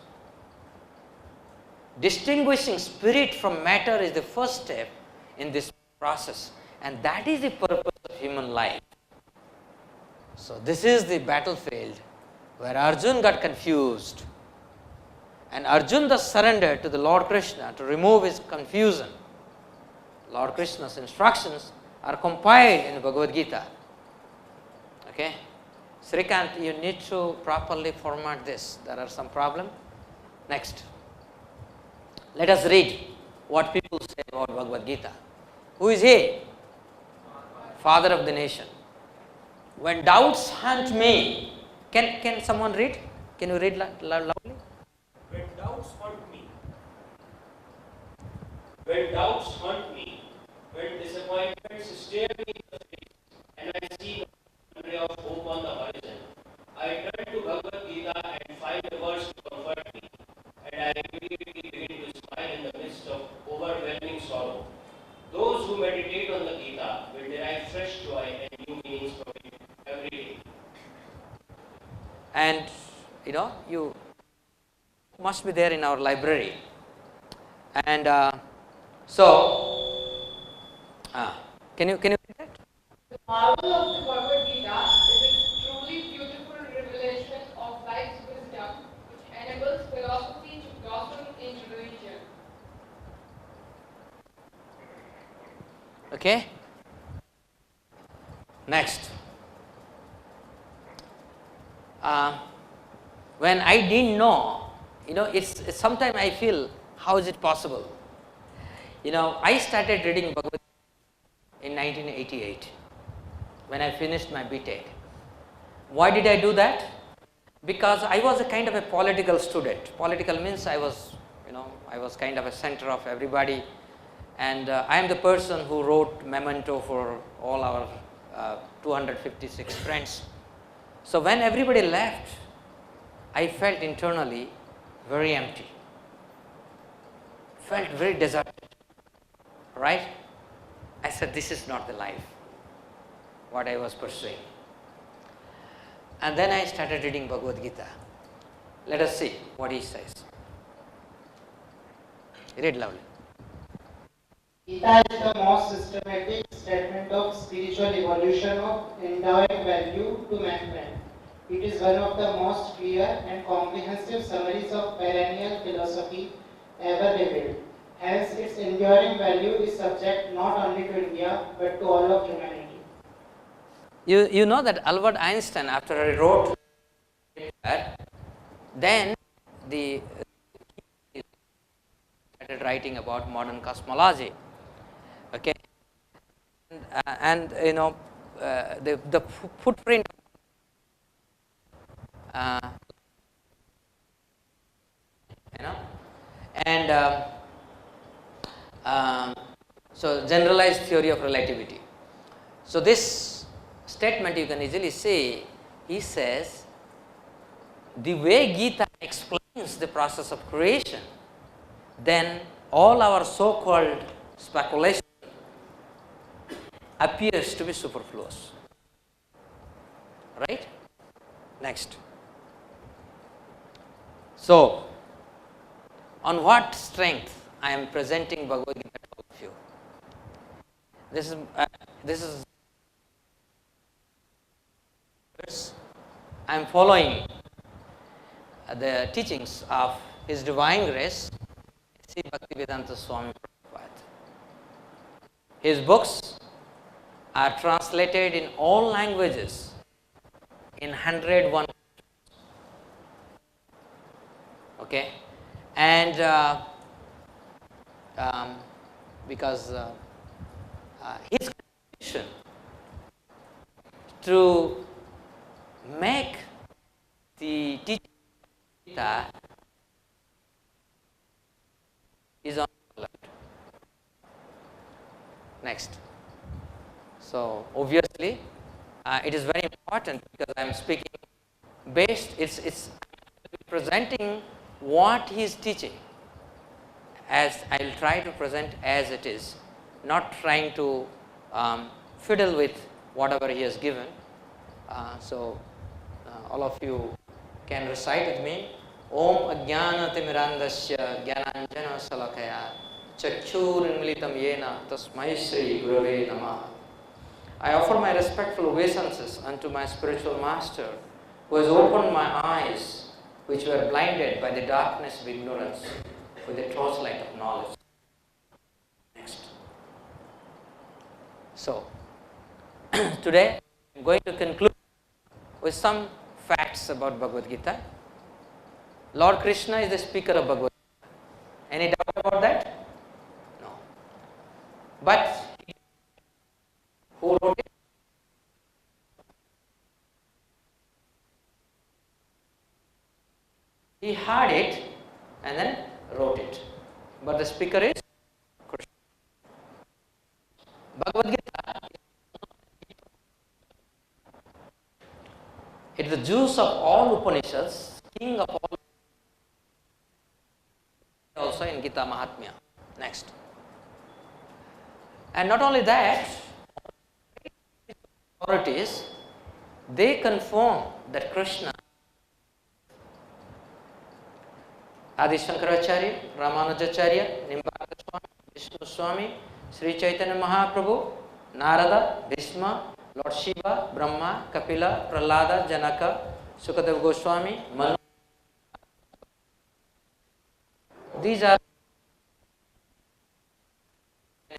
Distinguishing spirit from matter is the first step in this process, and that is the purpose of human life. So this is the battlefield where Arjuna got confused, and Arjuna thus surrendered to the Lord Krishna to remove his confusion. Lord Krishna's instructions are compiled in Bhagavad Gita. Okay? Srikant, you need to properly format this. There are some problem. Next. Let us read what people say about Bhagavad Gita. Who is he? Father of the nation. When doubts haunt me, can someone read? Can you read loudly? When doubts haunt me, when doubts haunt me, when disappointments stare me in the face, and I see no ray of hope on the horizon, I turn to Bhagavad Gita and find the words to comfort me, and I immediately begin to smile in the midst of overwhelming sorrow. Those who meditate on the Gita will derive fresh joy and new meanings from it every day. And you must be there in our library. And can you read that? The marvel of the Bhagavad Gita is its truly beautiful revelation of life's wisdom, which enables philosophy to blossom into religion. Okay. Next. When I didn't know, it's sometimes I feel, how is it possible? I started reading Bhagavad Gita in 1988 when I finished my BTech. Why did I do that? Because I was a kind of a political student. Political means I was kind of a center of everybody, and I am the person who wrote memento for all our 256 friends. So when everybody left, I felt internally very empty, felt very deserted, right? I said, this is not the life, what I was pursuing. And then I started reading Bhagavad Gita. Let us see what he says. Read loudly. Gita is the most systematic statement of spiritual evolution of endowing value to mankind. It is one of the most clear and comprehensive summaries of perennial philosophy ever revealed. Hence, its enduring value is subject not only to India but to all of humanity. You know that Albert Einstein, after he wrote that, then he started writing about modern cosmology. Okay, and the footprint. So generalized theory of relativity. So this statement you can easily see, he says, the way Gita explains the process of creation, then all our so-called speculation appears to be superfluous. Right? Next. So, on what strength I am presenting Bhagavad Gita to all of you? This is I am following the teachings of His Divine Grace, Sri Bhaktivedanta Swami Prabhupada. His books are translated in all languages in 101. Okay, and because his contribution to make the teaching of Gita is unfollowed. Next. So obviously, it is very important because I am speaking based. It's presenting what he is teaching, as I will try to present as it is, not trying to fiddle with whatever he has given. So all of you can recite with me. Om Ajnanaatimirandasya Jnananjana Salakaya Chakshurunmilitam Yena Tasmai Shri Gurave Namah. I offer my respectful obeisances unto my spiritual master, who has opened my eyes, which were blinded by the darkness of ignorance, with the torchlight of knowledge. Next. So, today I am going to conclude with some facts about Bhagavad Gita. Lord Krishna is the speaker of Bhagavad Gita. Any doubt about that? No. But who wrote it? He heard it and then wrote it. But the speaker is Krishna. Bhagavad Gita, it is the juice of all Upanishads, king of all, also in Gita Mahatmya. Next. And not only that, authorities, they confirm that Krishna, Adi Shankaracharya, Ramanujacharya, Nimbaka Swami, Vishnu Swami, Sri Chaitanya Mahaprabhu, Narada, Bhishma, Lord Shiva, Brahma, Kapila, Prahlada, Janaka, Sukadeva Goswami, Manu. These are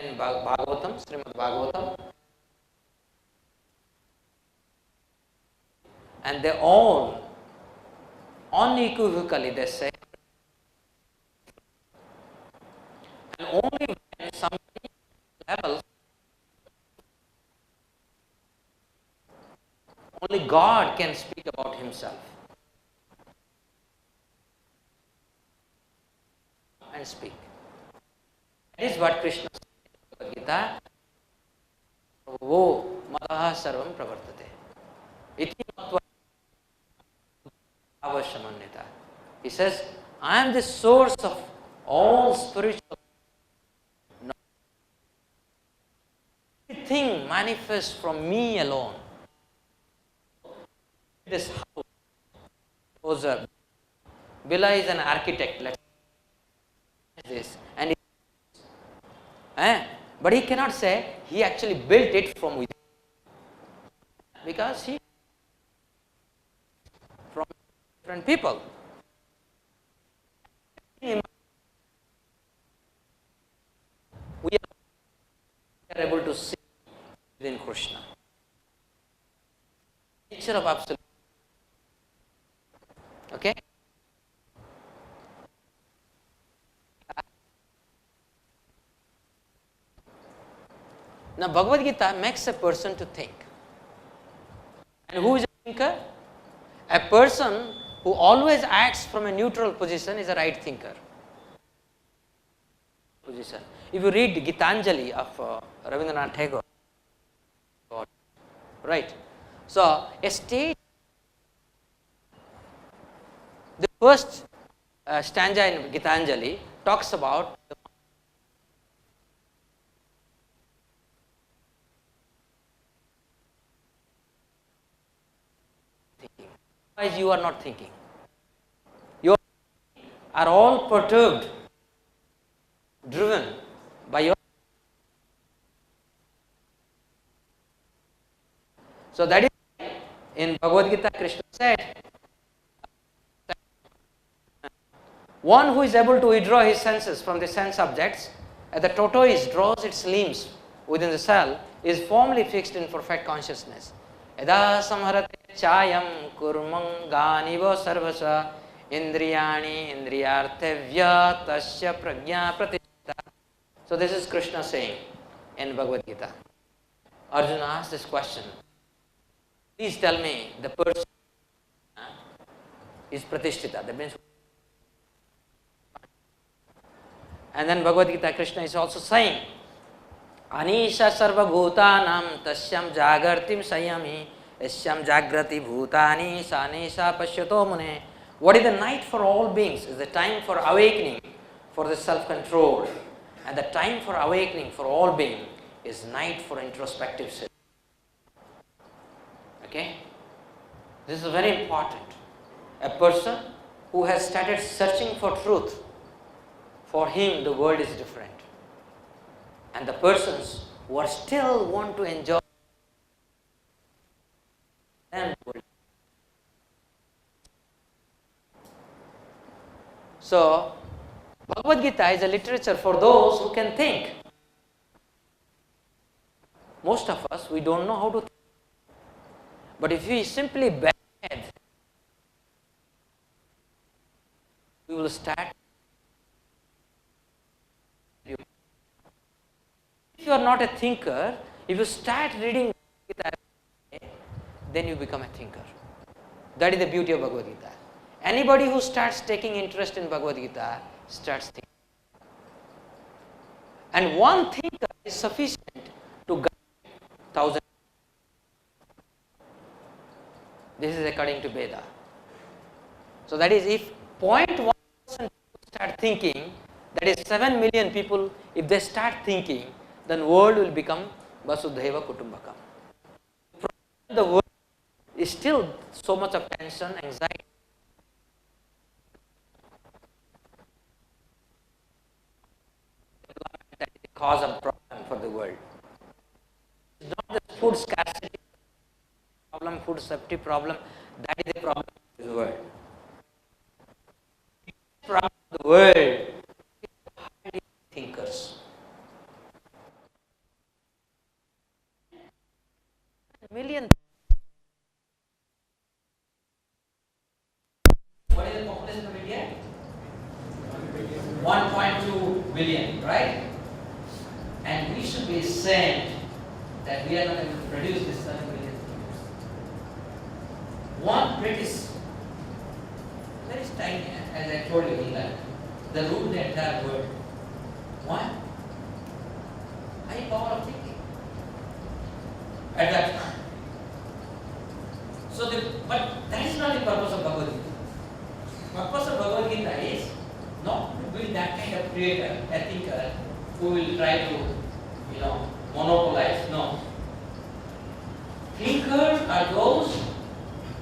in Bhagavatam, Srimad Bhagavatam, and they all unequivocally they say, and only when somebody levels, only God can speak about himself and speak. That is what Krishna said in Bhagavad Gita. Wo mataha sarvam pravartate. Iti matva avashamanyata. He says, I am the source of all spiritual knowledge. Everything manifests from me alone. This house was a Bila is an architect, let's say this, and but he cannot say he actually built it from within, because he from different people. We are able to see within Krishna. Nature of absolute. Okay? Now Bhagavad Gita makes a person to think. And who is a thinker? A person who always acts from a neutral position is a right thinker. Position. If you read Gitanjali of Rabindranath Tagore, right? So a stage, the first stanza in Gitanjali talks about the thinking. Otherwise you are not thinking. You are all perturbed, driven by your. So that is in Bhagavad Gita Krishna said, one who is able to withdraw his senses from the sense objects, as the tortoise draws its limbs within the cell is firmly fixed in perfect consciousness. Yada samharate chayam kurmangganiva sarvasa indriyani indriyarthevya tasya prajna pratisthita. So this is Krishna saying in Bhagavad Gita. Arjuna asked this question. Please tell me the person is pratisthita. That means. And then Bhagavad Gita Krishna is also saying, Anisha sarva bhutanam tasyam jagartim sayami yasyam jagrati bhutani sanesha pashyato mune. What is the night for all beings? Is the time for awakening, for the self-control. And the time for awakening for all beings is night for introspective self. Okay? This is very important. A person who has started searching for truth, for him the world is different. And the persons who are still want to enjoy them. So, Bhagavad Gita is a literature for those who can think. Most of us, we don't know how to think. But if we simply beg, we will start. If you are not a thinker, if you start reading Bhagavad Gita, then you become a thinker. That is the beauty of Bhagavad Gita. Anybody who starts taking interest in Bhagavad Gita starts thinking. And one thinker is sufficient to guide 1,000. This is according to Veda. So that is, if 0.1% start thinking, that is 7 million people, if they start thinking, then world will become Vasudhaiva Kutumbakam. The world is still so much of tension, anxiety. That is the cause of problem for the world. It's not the food scarcity problem, food safety problem, that is the problem of the world. The problem of the world is highly thinkers. Million. What is the population of India? 1.2 billion, right? And we should be ashamed that we are not able to produce this 7 billion. One British, very tiny, as I told you, that they ruled the entire world. Why? High power of thinking at that time. So, but that is not the purpose of Bhagavad Gita. The purpose of Bhagavad Gita is not to build that kind of creator, a thinker, who will try to, monopolize. No. Thinkers are those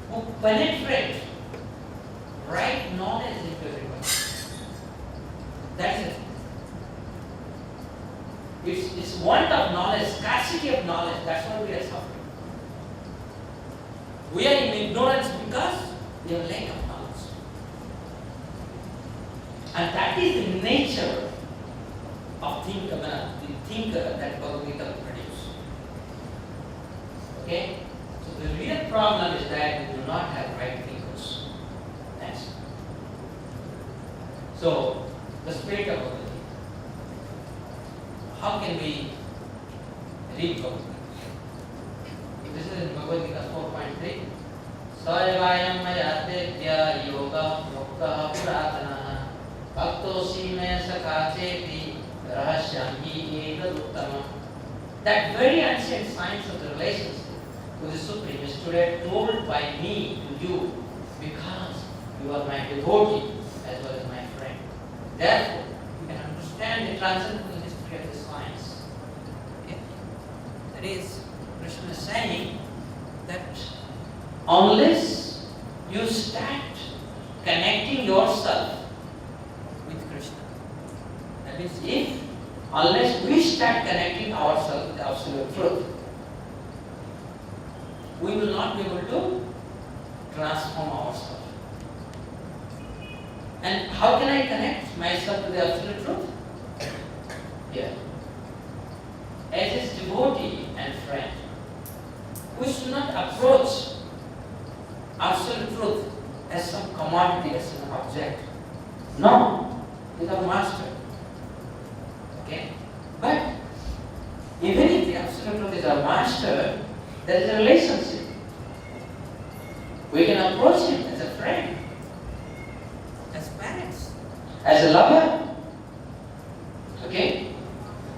who penetrate right knowledge into everyone. That's it. It's want of knowledge, scarcity of knowledge, that's why we are suffering. We are in ignorance because we have lack of knowledge. And that is the nature of the thinker that Bhagavad Gita will produce. Okay? So the real problem is that we do not have right thinkers. Next. So, the spirit of Bhagavad Gita. How can we read Bhagavad Gita? This is in Bhagavad Gita 4.3. Saevayam mayatedya yoga mukta puratana bhaktosi me sakacheti rahasyami edaduttamam. That very ancient science of the relationship with the Supreme is today told by me to you because you are my devotee as well as my friend. Therefore, you can understand the transcendental history of the science. Okay? That is, Krishna is saying that unless you start connecting yourself with Krishna, that means unless we start connecting ourselves with the absolute truth, we will not be able to transform ourselves. And how can I connect myself to the absolute truth? Here. As is master, there is a relationship. We can approach him as a friend, as parents, as a lover. Okay?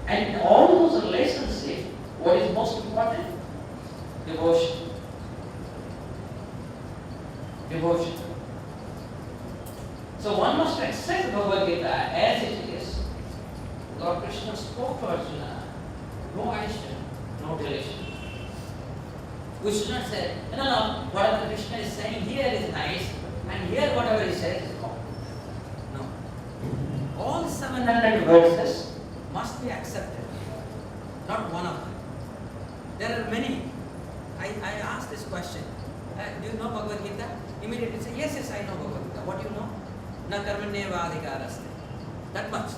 And in all those relationships, what is most important? Devotion. Devotion. So one must accept Bhagavad Gita as it is. Lord Krishna spoke to Arjuna. No addition, no deletion. We should not say, no, whatever Krishna is saying here is nice, and here whatever he says is wrong. No. All 700 verses must be accepted, not one of them. There are many. I asked this question. Do you know Bhagavad Gita? Immediately say, yes, I know Bhagavad Gita. What do you know? Na karmanyeva adhikaraste. That much.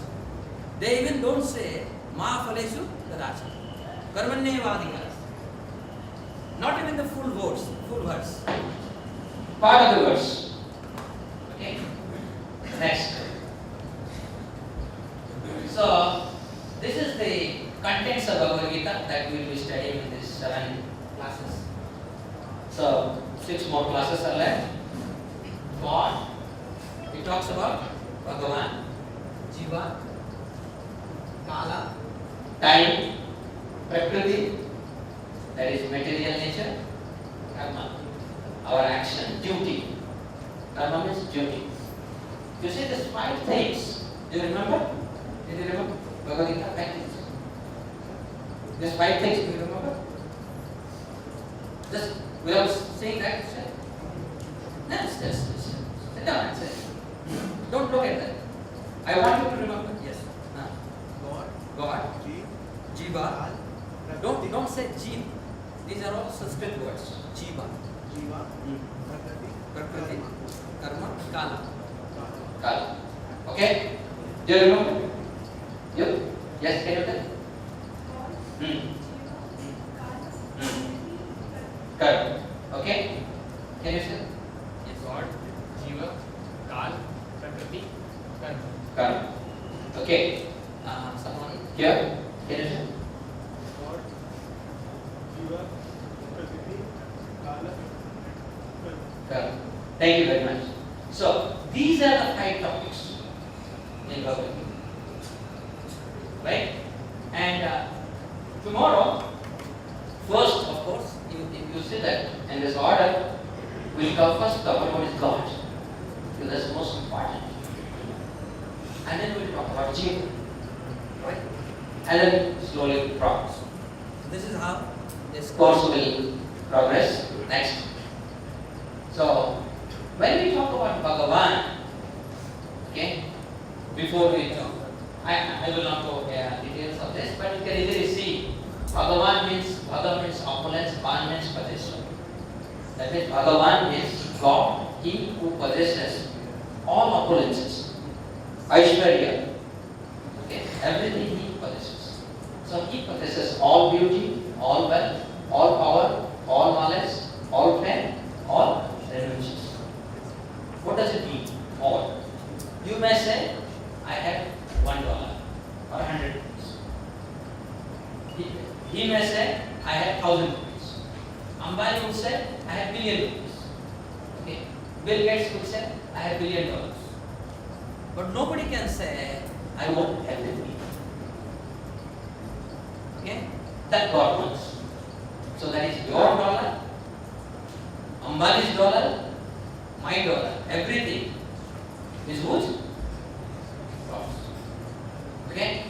They even don't say, ma phaleshu kadacha. Karmanyeva adhikaraste. Not even the full verse. Part of the verse. Okay? Next. So, this is the contents of Bhagavad Gita that we will be studying in these 7 classes. So, 6 more classes are left. God, it talks about Bhagavan, Jiva, Kala, time, Prakriti, that is material nature, Karma, our action, duty. Karma means duty. You see these 5 things. Do you remember? Did you remember? Bhagavad Gita, 5 things. These 5 things, do you remember? Just without saying that, say. No, just sit down and say. Don't look at that. I want you to remember. Yes. God. Jiva. Don't say Jeev. These are all Sanskrit words. Jiva. Prakriti. Karma. Kala. Okay? Do you remember? You? Yes, can you tell? Karma. Okay? Can you say? Yes. God, Jiva, Kal, Prakriti, Karma. Okay. Someone here? Can you say? God, Jiva, Prakriti, Kala, Karma. Thank you very much. So, these are the 5 topics in Bhagavad Gita. Right? And tomorrow, first, of course, if you see that in this order, we'll talk first about what is God. Because that's most important. And then we'll talk about Jiva. Right? And then slowly progress. This is how this course will progress. Next. So, when we talk about Bhagavan, okay, before we talk, I will not go details of this, but you can easily see Bhagavan means opulence, Ban means possession. That means Bhagavan means God, He who possesses all opulences, Aishwarya, okay, everything He possesses. So He possesses all beauty, all wealth, all power, all knowledge, all fame, all riches. What does it mean? All. You may say, I have $1 or 100 rupees. He may say, I have 1,000 rupees. Ambani would say, I have billion rupees. Okay. Bill Gates would say, I have $1 billion. But nobody can say, I want everything. Okay? That God wants. So that is your dollar, Ambani's dollar, my dollar, everything is whose? God's. Okay?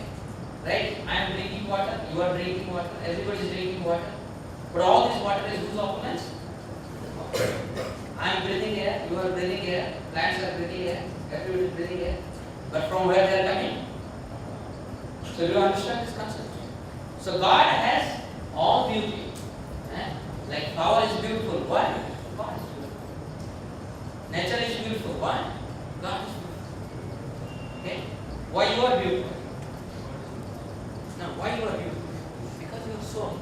Right? I am drinking water, you are drinking water, everybody is drinking water. But all this water is whose opulence? I am breathing air, you are breathing air, plants are breathing air, everybody is breathing air. But from where they are coming? So do you understand this concept? So God has all beauty. Like flower is beautiful. Why? God is beautiful. Nature is beautiful. Why? God is beautiful. Okay? Why you are beautiful? Now, why you are beautiful? Because your soul.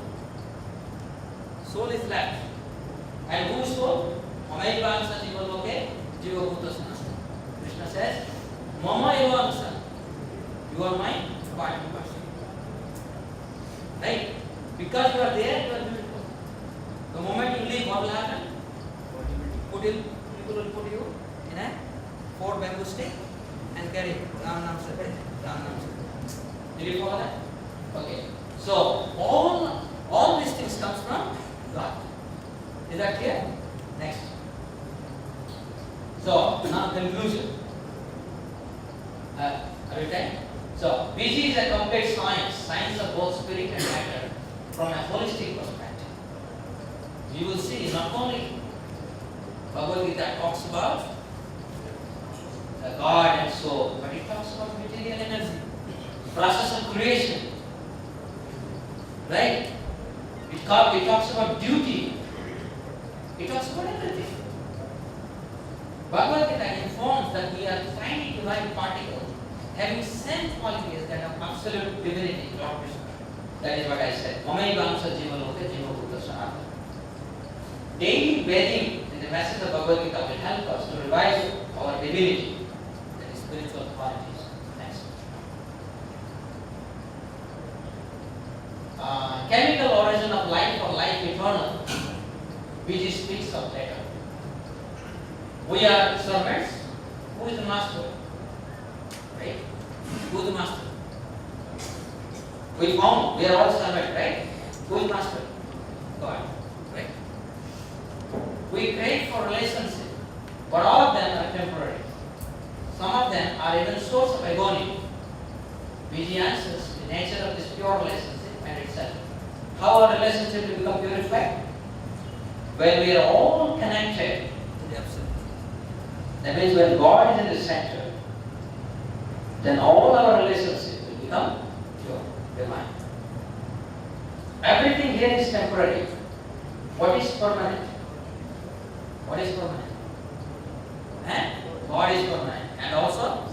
Soul is left. And whose soul? Mamaiva ansa jiva loke jiva bhutasana. Krishna says, Mama eva ansa. You are my body. Right? Because you are there, you are beautiful. The moment you leave, what will happen? People will put you in a 4 bamboo stick and carry Ram Nam Sat, Ram Nam Sat. Did you follow that? Okay. So all these things comes from God. Is that clear? Next. So now conclusion. Are you ready? So BG is a complete science of both spirit and matter from a holistic perspective. You will see not only Bhagavad Gita talks about the God and soul, but it talks about material energy, process of creation. Right? It talks about duty. It talks about everything. Bhagavad Gita informs that we are tiny divine particles having same qualities that of absolute divinity, Lord Krishna. That is what I said. Mamaivansa jiva loke jiva bhuta sanatana. Daily bathing in the message of Bhagavad Gita will help us to revive our divinity, that is spiritual qualities. Next. Chemical origin of life or life eternal, which speaks of later. We are servants. Who is the master? Right? Who is the master? We found we are all servants, right? Who is master? God. Right? We crave for relationship, but all of them are temporary. Some of them are even source of agony, which answers the nature of this pure relationship and itself. How our relationship will become purified? When we are all connected to the Absolute. That means when God is in the center, then all our relationships will become pure, divine. Everything here is temporary. What is permanent? What is permanent? God is permanent. And also,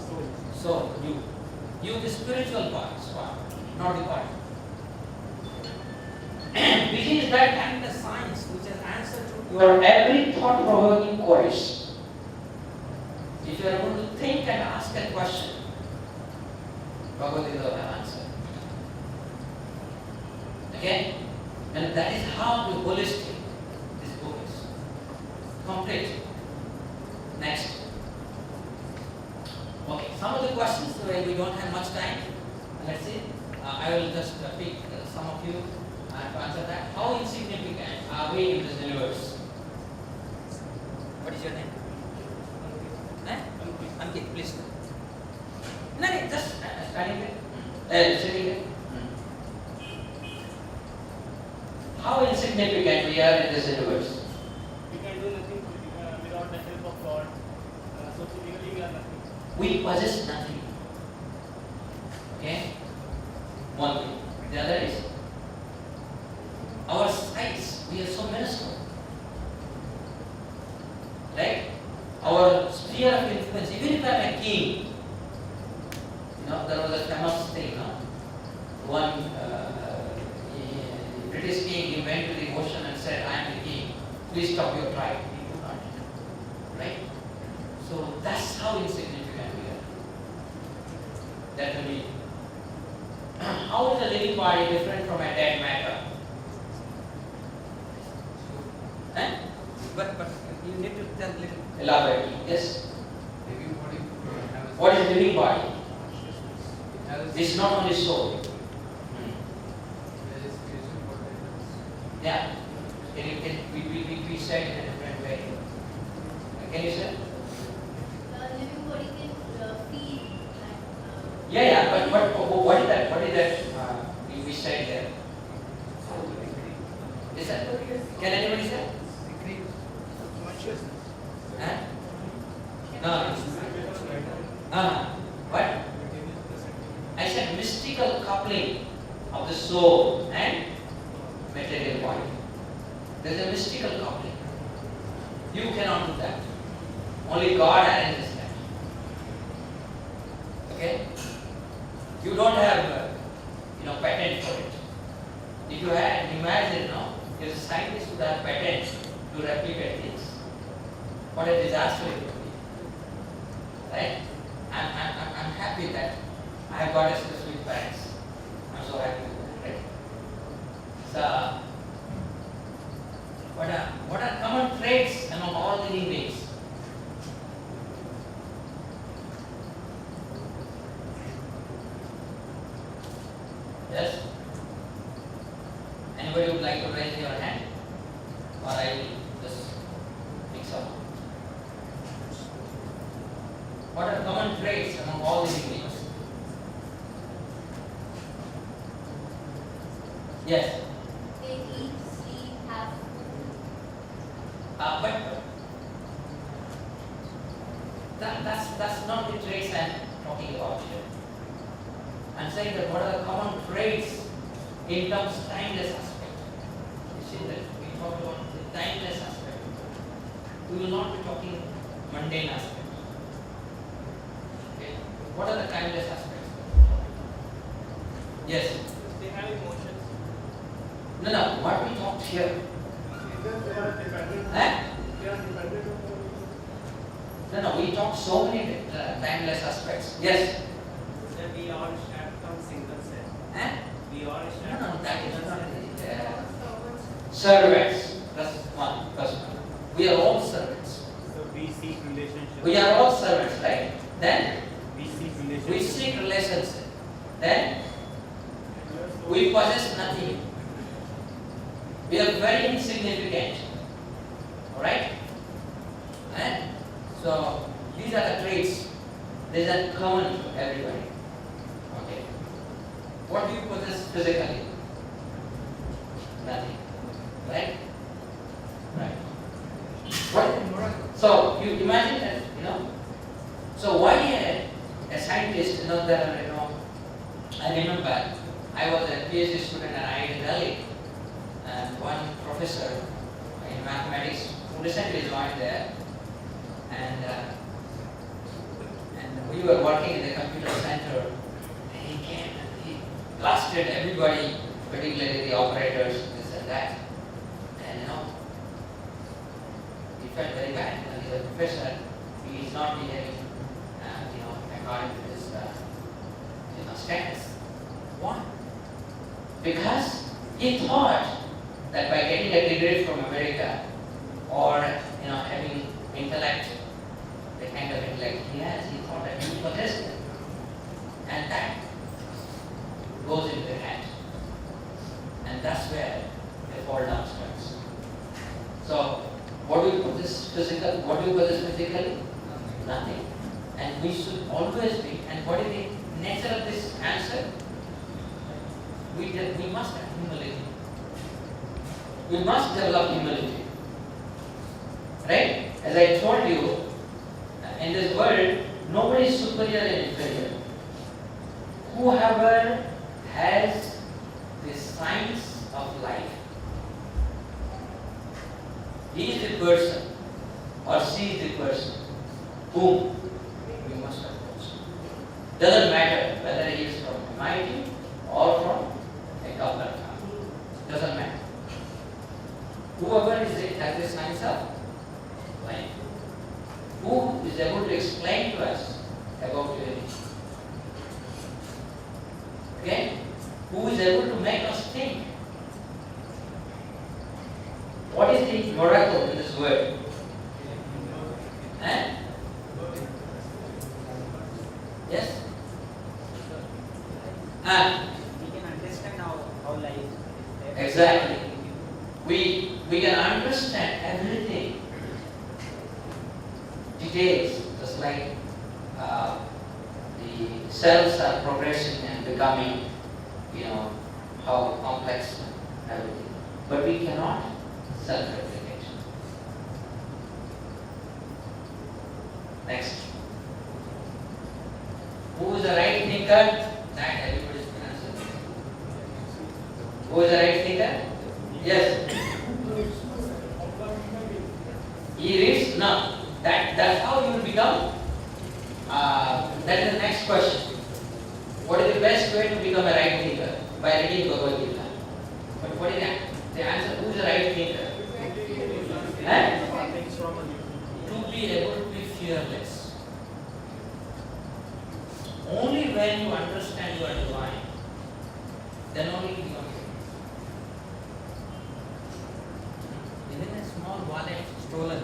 so you the spiritual part, not the body. Which is that kind of science which has answered to your every thought-provoking queries. If you are able to think and ask a question, Bhagavad Gita will have answer. Okay? And that is how the holistic this book is. Complete. Next. Okay, some of the questions, we don't have much time. Let's see. I will just pick some of you to answer that. How insignificant are we in this universe? What is your name? Ankit, please. No, just standing there. Sitting there. How insignificant we are in this universe? We can do nothing without the help of God. So physically we are nothing. We possess nothing. Okay? One thing. The other is our size. We are so minuscule. Right? Our sphere of influence. Even if I am a king, there was a famous thing, one British king, he went to the ocean and said, I am the king, please stop your pride. He could not. Right? So that's how insignificant we are. That will be. How is a living body different from a dead matter? But you need to tell a little elaborate. Yes? Living body What is living body? has It's not only soul. there is spiritual body. Yeah. We said in a different way. Can you say? Living body can feel and Yeah. But what is that? What is that? We said there. Is that? Can anybody say? Consciousness. Huh? No. What? I said mystical coupling of the soul and material body. There is a mystical coupling. You cannot do that. Only God arranges that. Okay? You don't have, patent for it. If you had, imagine, there's a scientist who has patents to replicate things. What a disaster it would be. Right? I'm happy that I have got a specific parents. I'm so happy with that. Right? So, what Yes? Anybody would like to raise your hand? Or I will just mix up. What are common traits among all the beings? Yes. They eat, sleep, have food. But that's not the traits I'm talking about here. I'm saying that what are the common traits in terms of timeless aspect. You see that we talked about the timeless aspect. We will not be talking mundane aspect. Okay. What are the timeless aspects? Yes. They have emotions. No. What we talked here. They are dependent. Eh? They are dependent on No. We talked so many timeless aspects. Yes. that we all start from single cell. Eh? We all start No. from That is single not cell. it. Servants. That's one. First one. We are all servants. So we seek relationship. We are all servants, right? Then We seek relationship. we seek relationship. Then we possess nothing. We are very insignificant. Alright? And so these are the traits. These are common to everybody. Okay. What do you possess physically? Nothing. Right? Right. What? So you imagine that, So why a scientist, I remember I was a PhD student at IIM Delhi, and one professor in mathematics who recently joined there, and we were working in the computer center, and he came and he blasted everybody, particularly the operators, this and that, and he felt very bad. He's a professor, he is not behaving, according to his, status. Why? Because he thought that by getting a degree from America, or having intellect, the kind of intellect he has, he thought that he possessed it, and that goes into the head, and that's where the fall down starts. So, what do you possess physically? What do you possess physically? Nothing. And we should always be. And what is the nature of this answer? We must have humility. We must develop humility. Right? As I told you, in this world, nobody is superior and inferior. Whoever has the science of life, he is the person or she is the person whom we must approach. Doesn't matter whether he is from MIT or from a government family. Doesn't matter. Whoever has the science of life, who is able to explain to us about divinity. Okay? Who is able to make us think. What is the miracle in this world? Eh? Yes? We can understand how life is. Exactly. We can understand everything. Details, just like the cells are progressing and becoming, how complex everything. But we cannot self-replicate. Next. Who is the right thinker? That everybody can answer. Who is the right thinker? Yes. He reads? No. That's how you will become. That is the next question. What is the best way to become a right thinker? By reading Bhagavad Gita. But what is the answer? Who is the right thinker? To be able to be fearless. Only when you understand you are divine, then only you become fearless. Even a small wallet stolen,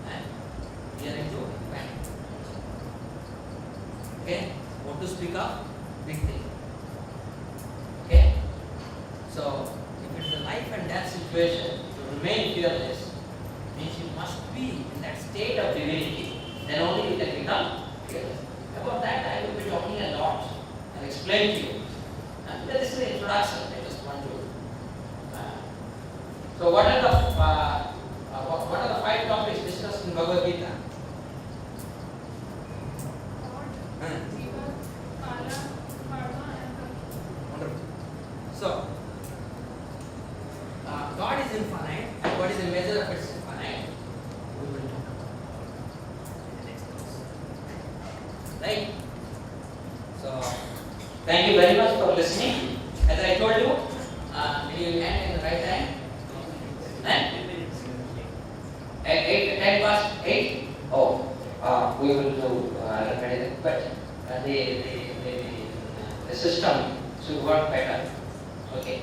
and we are into panic. Okay? What to speak of? Big thing. So, if it's a life and death situation, to remain fearless means you must be in that state of divinity. Then only you can become fearless. About that, I will be talking a lot and explain to you. And this is the introduction. I just want to. So, what are the 5 topics discussed in Bhagavad Gita? Wonderful. So, God is infinite, and what is the measure of its infinite? We will talk about in the next class. Right? So, thank you very much for listening. As I told you, will you end in the right time? At 10 past 8? Oh, we will do but the system should work better. Okay.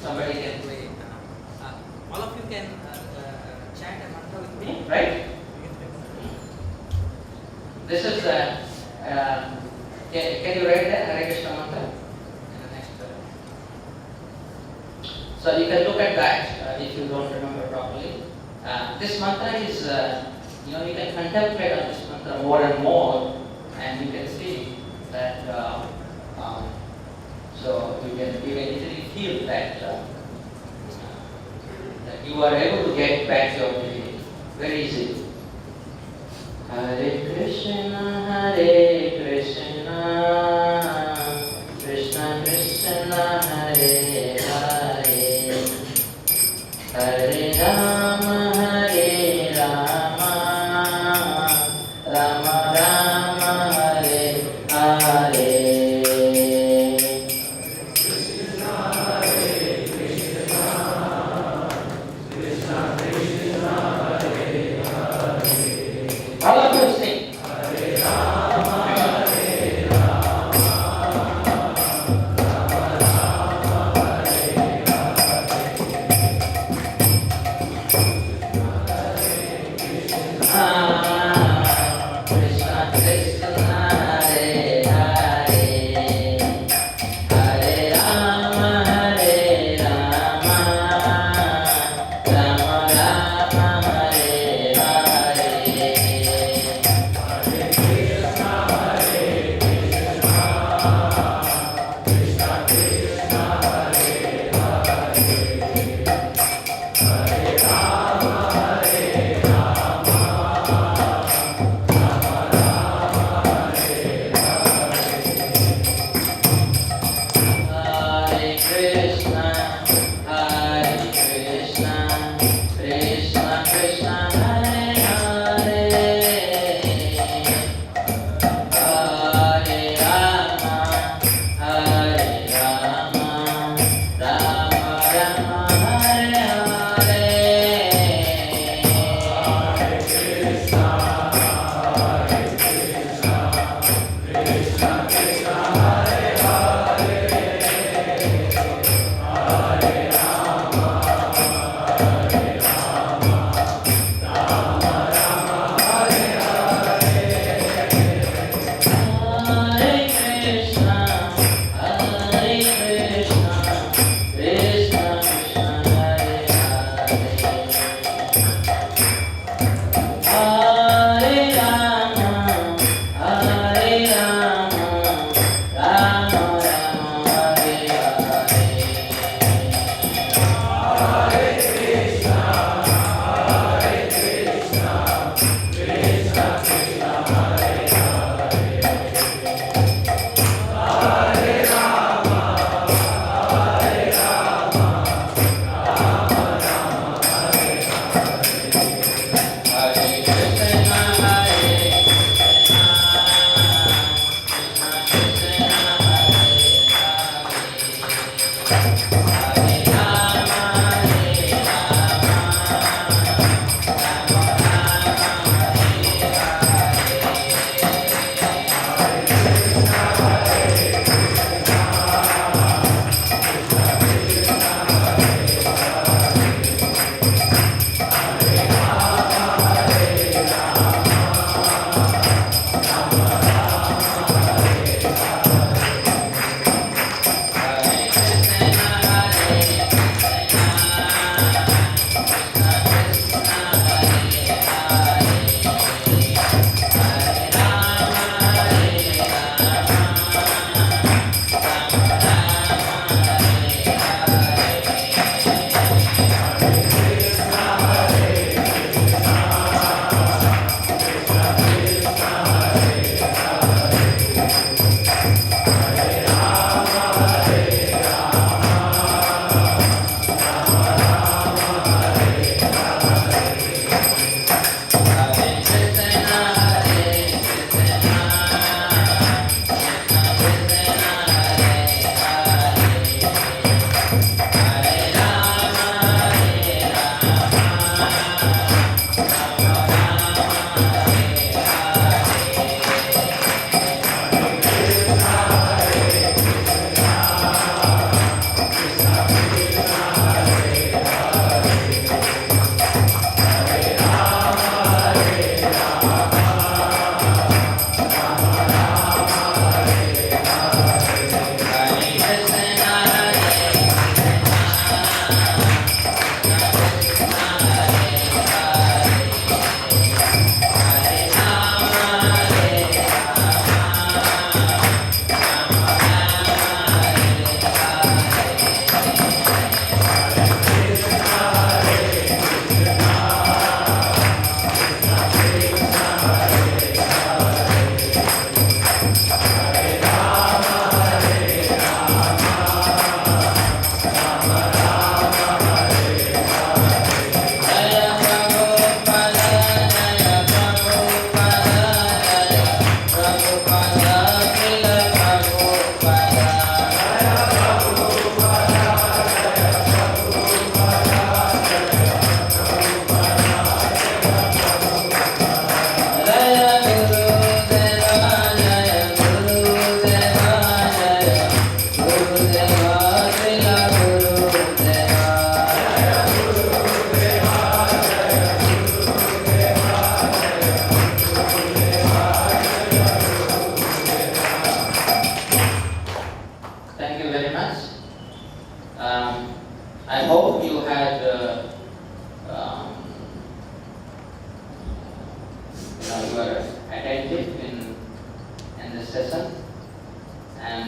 Somebody can play. All of you can chant a mantra with me, right? This is can you write the Hare Krishna mantra in the next? So you can look at that if you don't remember properly. This mantra is you can contemplate on this mantra more and more, and you can see that. So you can easily feel that that you are able to get back your divinity very easily. Hare Krishna, Krishna Krishna, Hare Hare, Hare Rama, Hare Rama, Rama Rama, Hare Hare. All of you sing. Hare Rama, Hare Rama, Krishna Krishna, Hare Hare, Hare Rama, Hare Rama, Rama Rama, Hare Hare. Hare Krishna, Krishna Krishna, Hare Hare, Hare Rama, Rama Rama, Hare Hare. Hare Krishna, Krishna Krishna, Hare Hare, Hare Rama, Rama Rama, Hare Hare Krishna, Hare Krishna,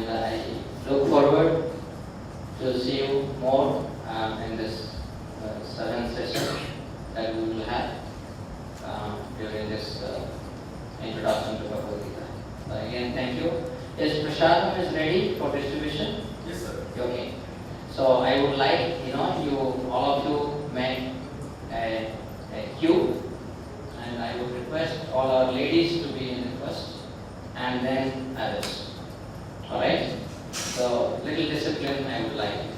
and I look forward to see you more in this 7th session that we will have during this introduction to Bhagavad Gita. So again, thank you. Yes, Prashadam is ready for distribution? Yes, sir. Okay. So I would like, you all of you make a queue, and I would request all our ladies to be in the first, and then others. Alright? So little discipline I would like.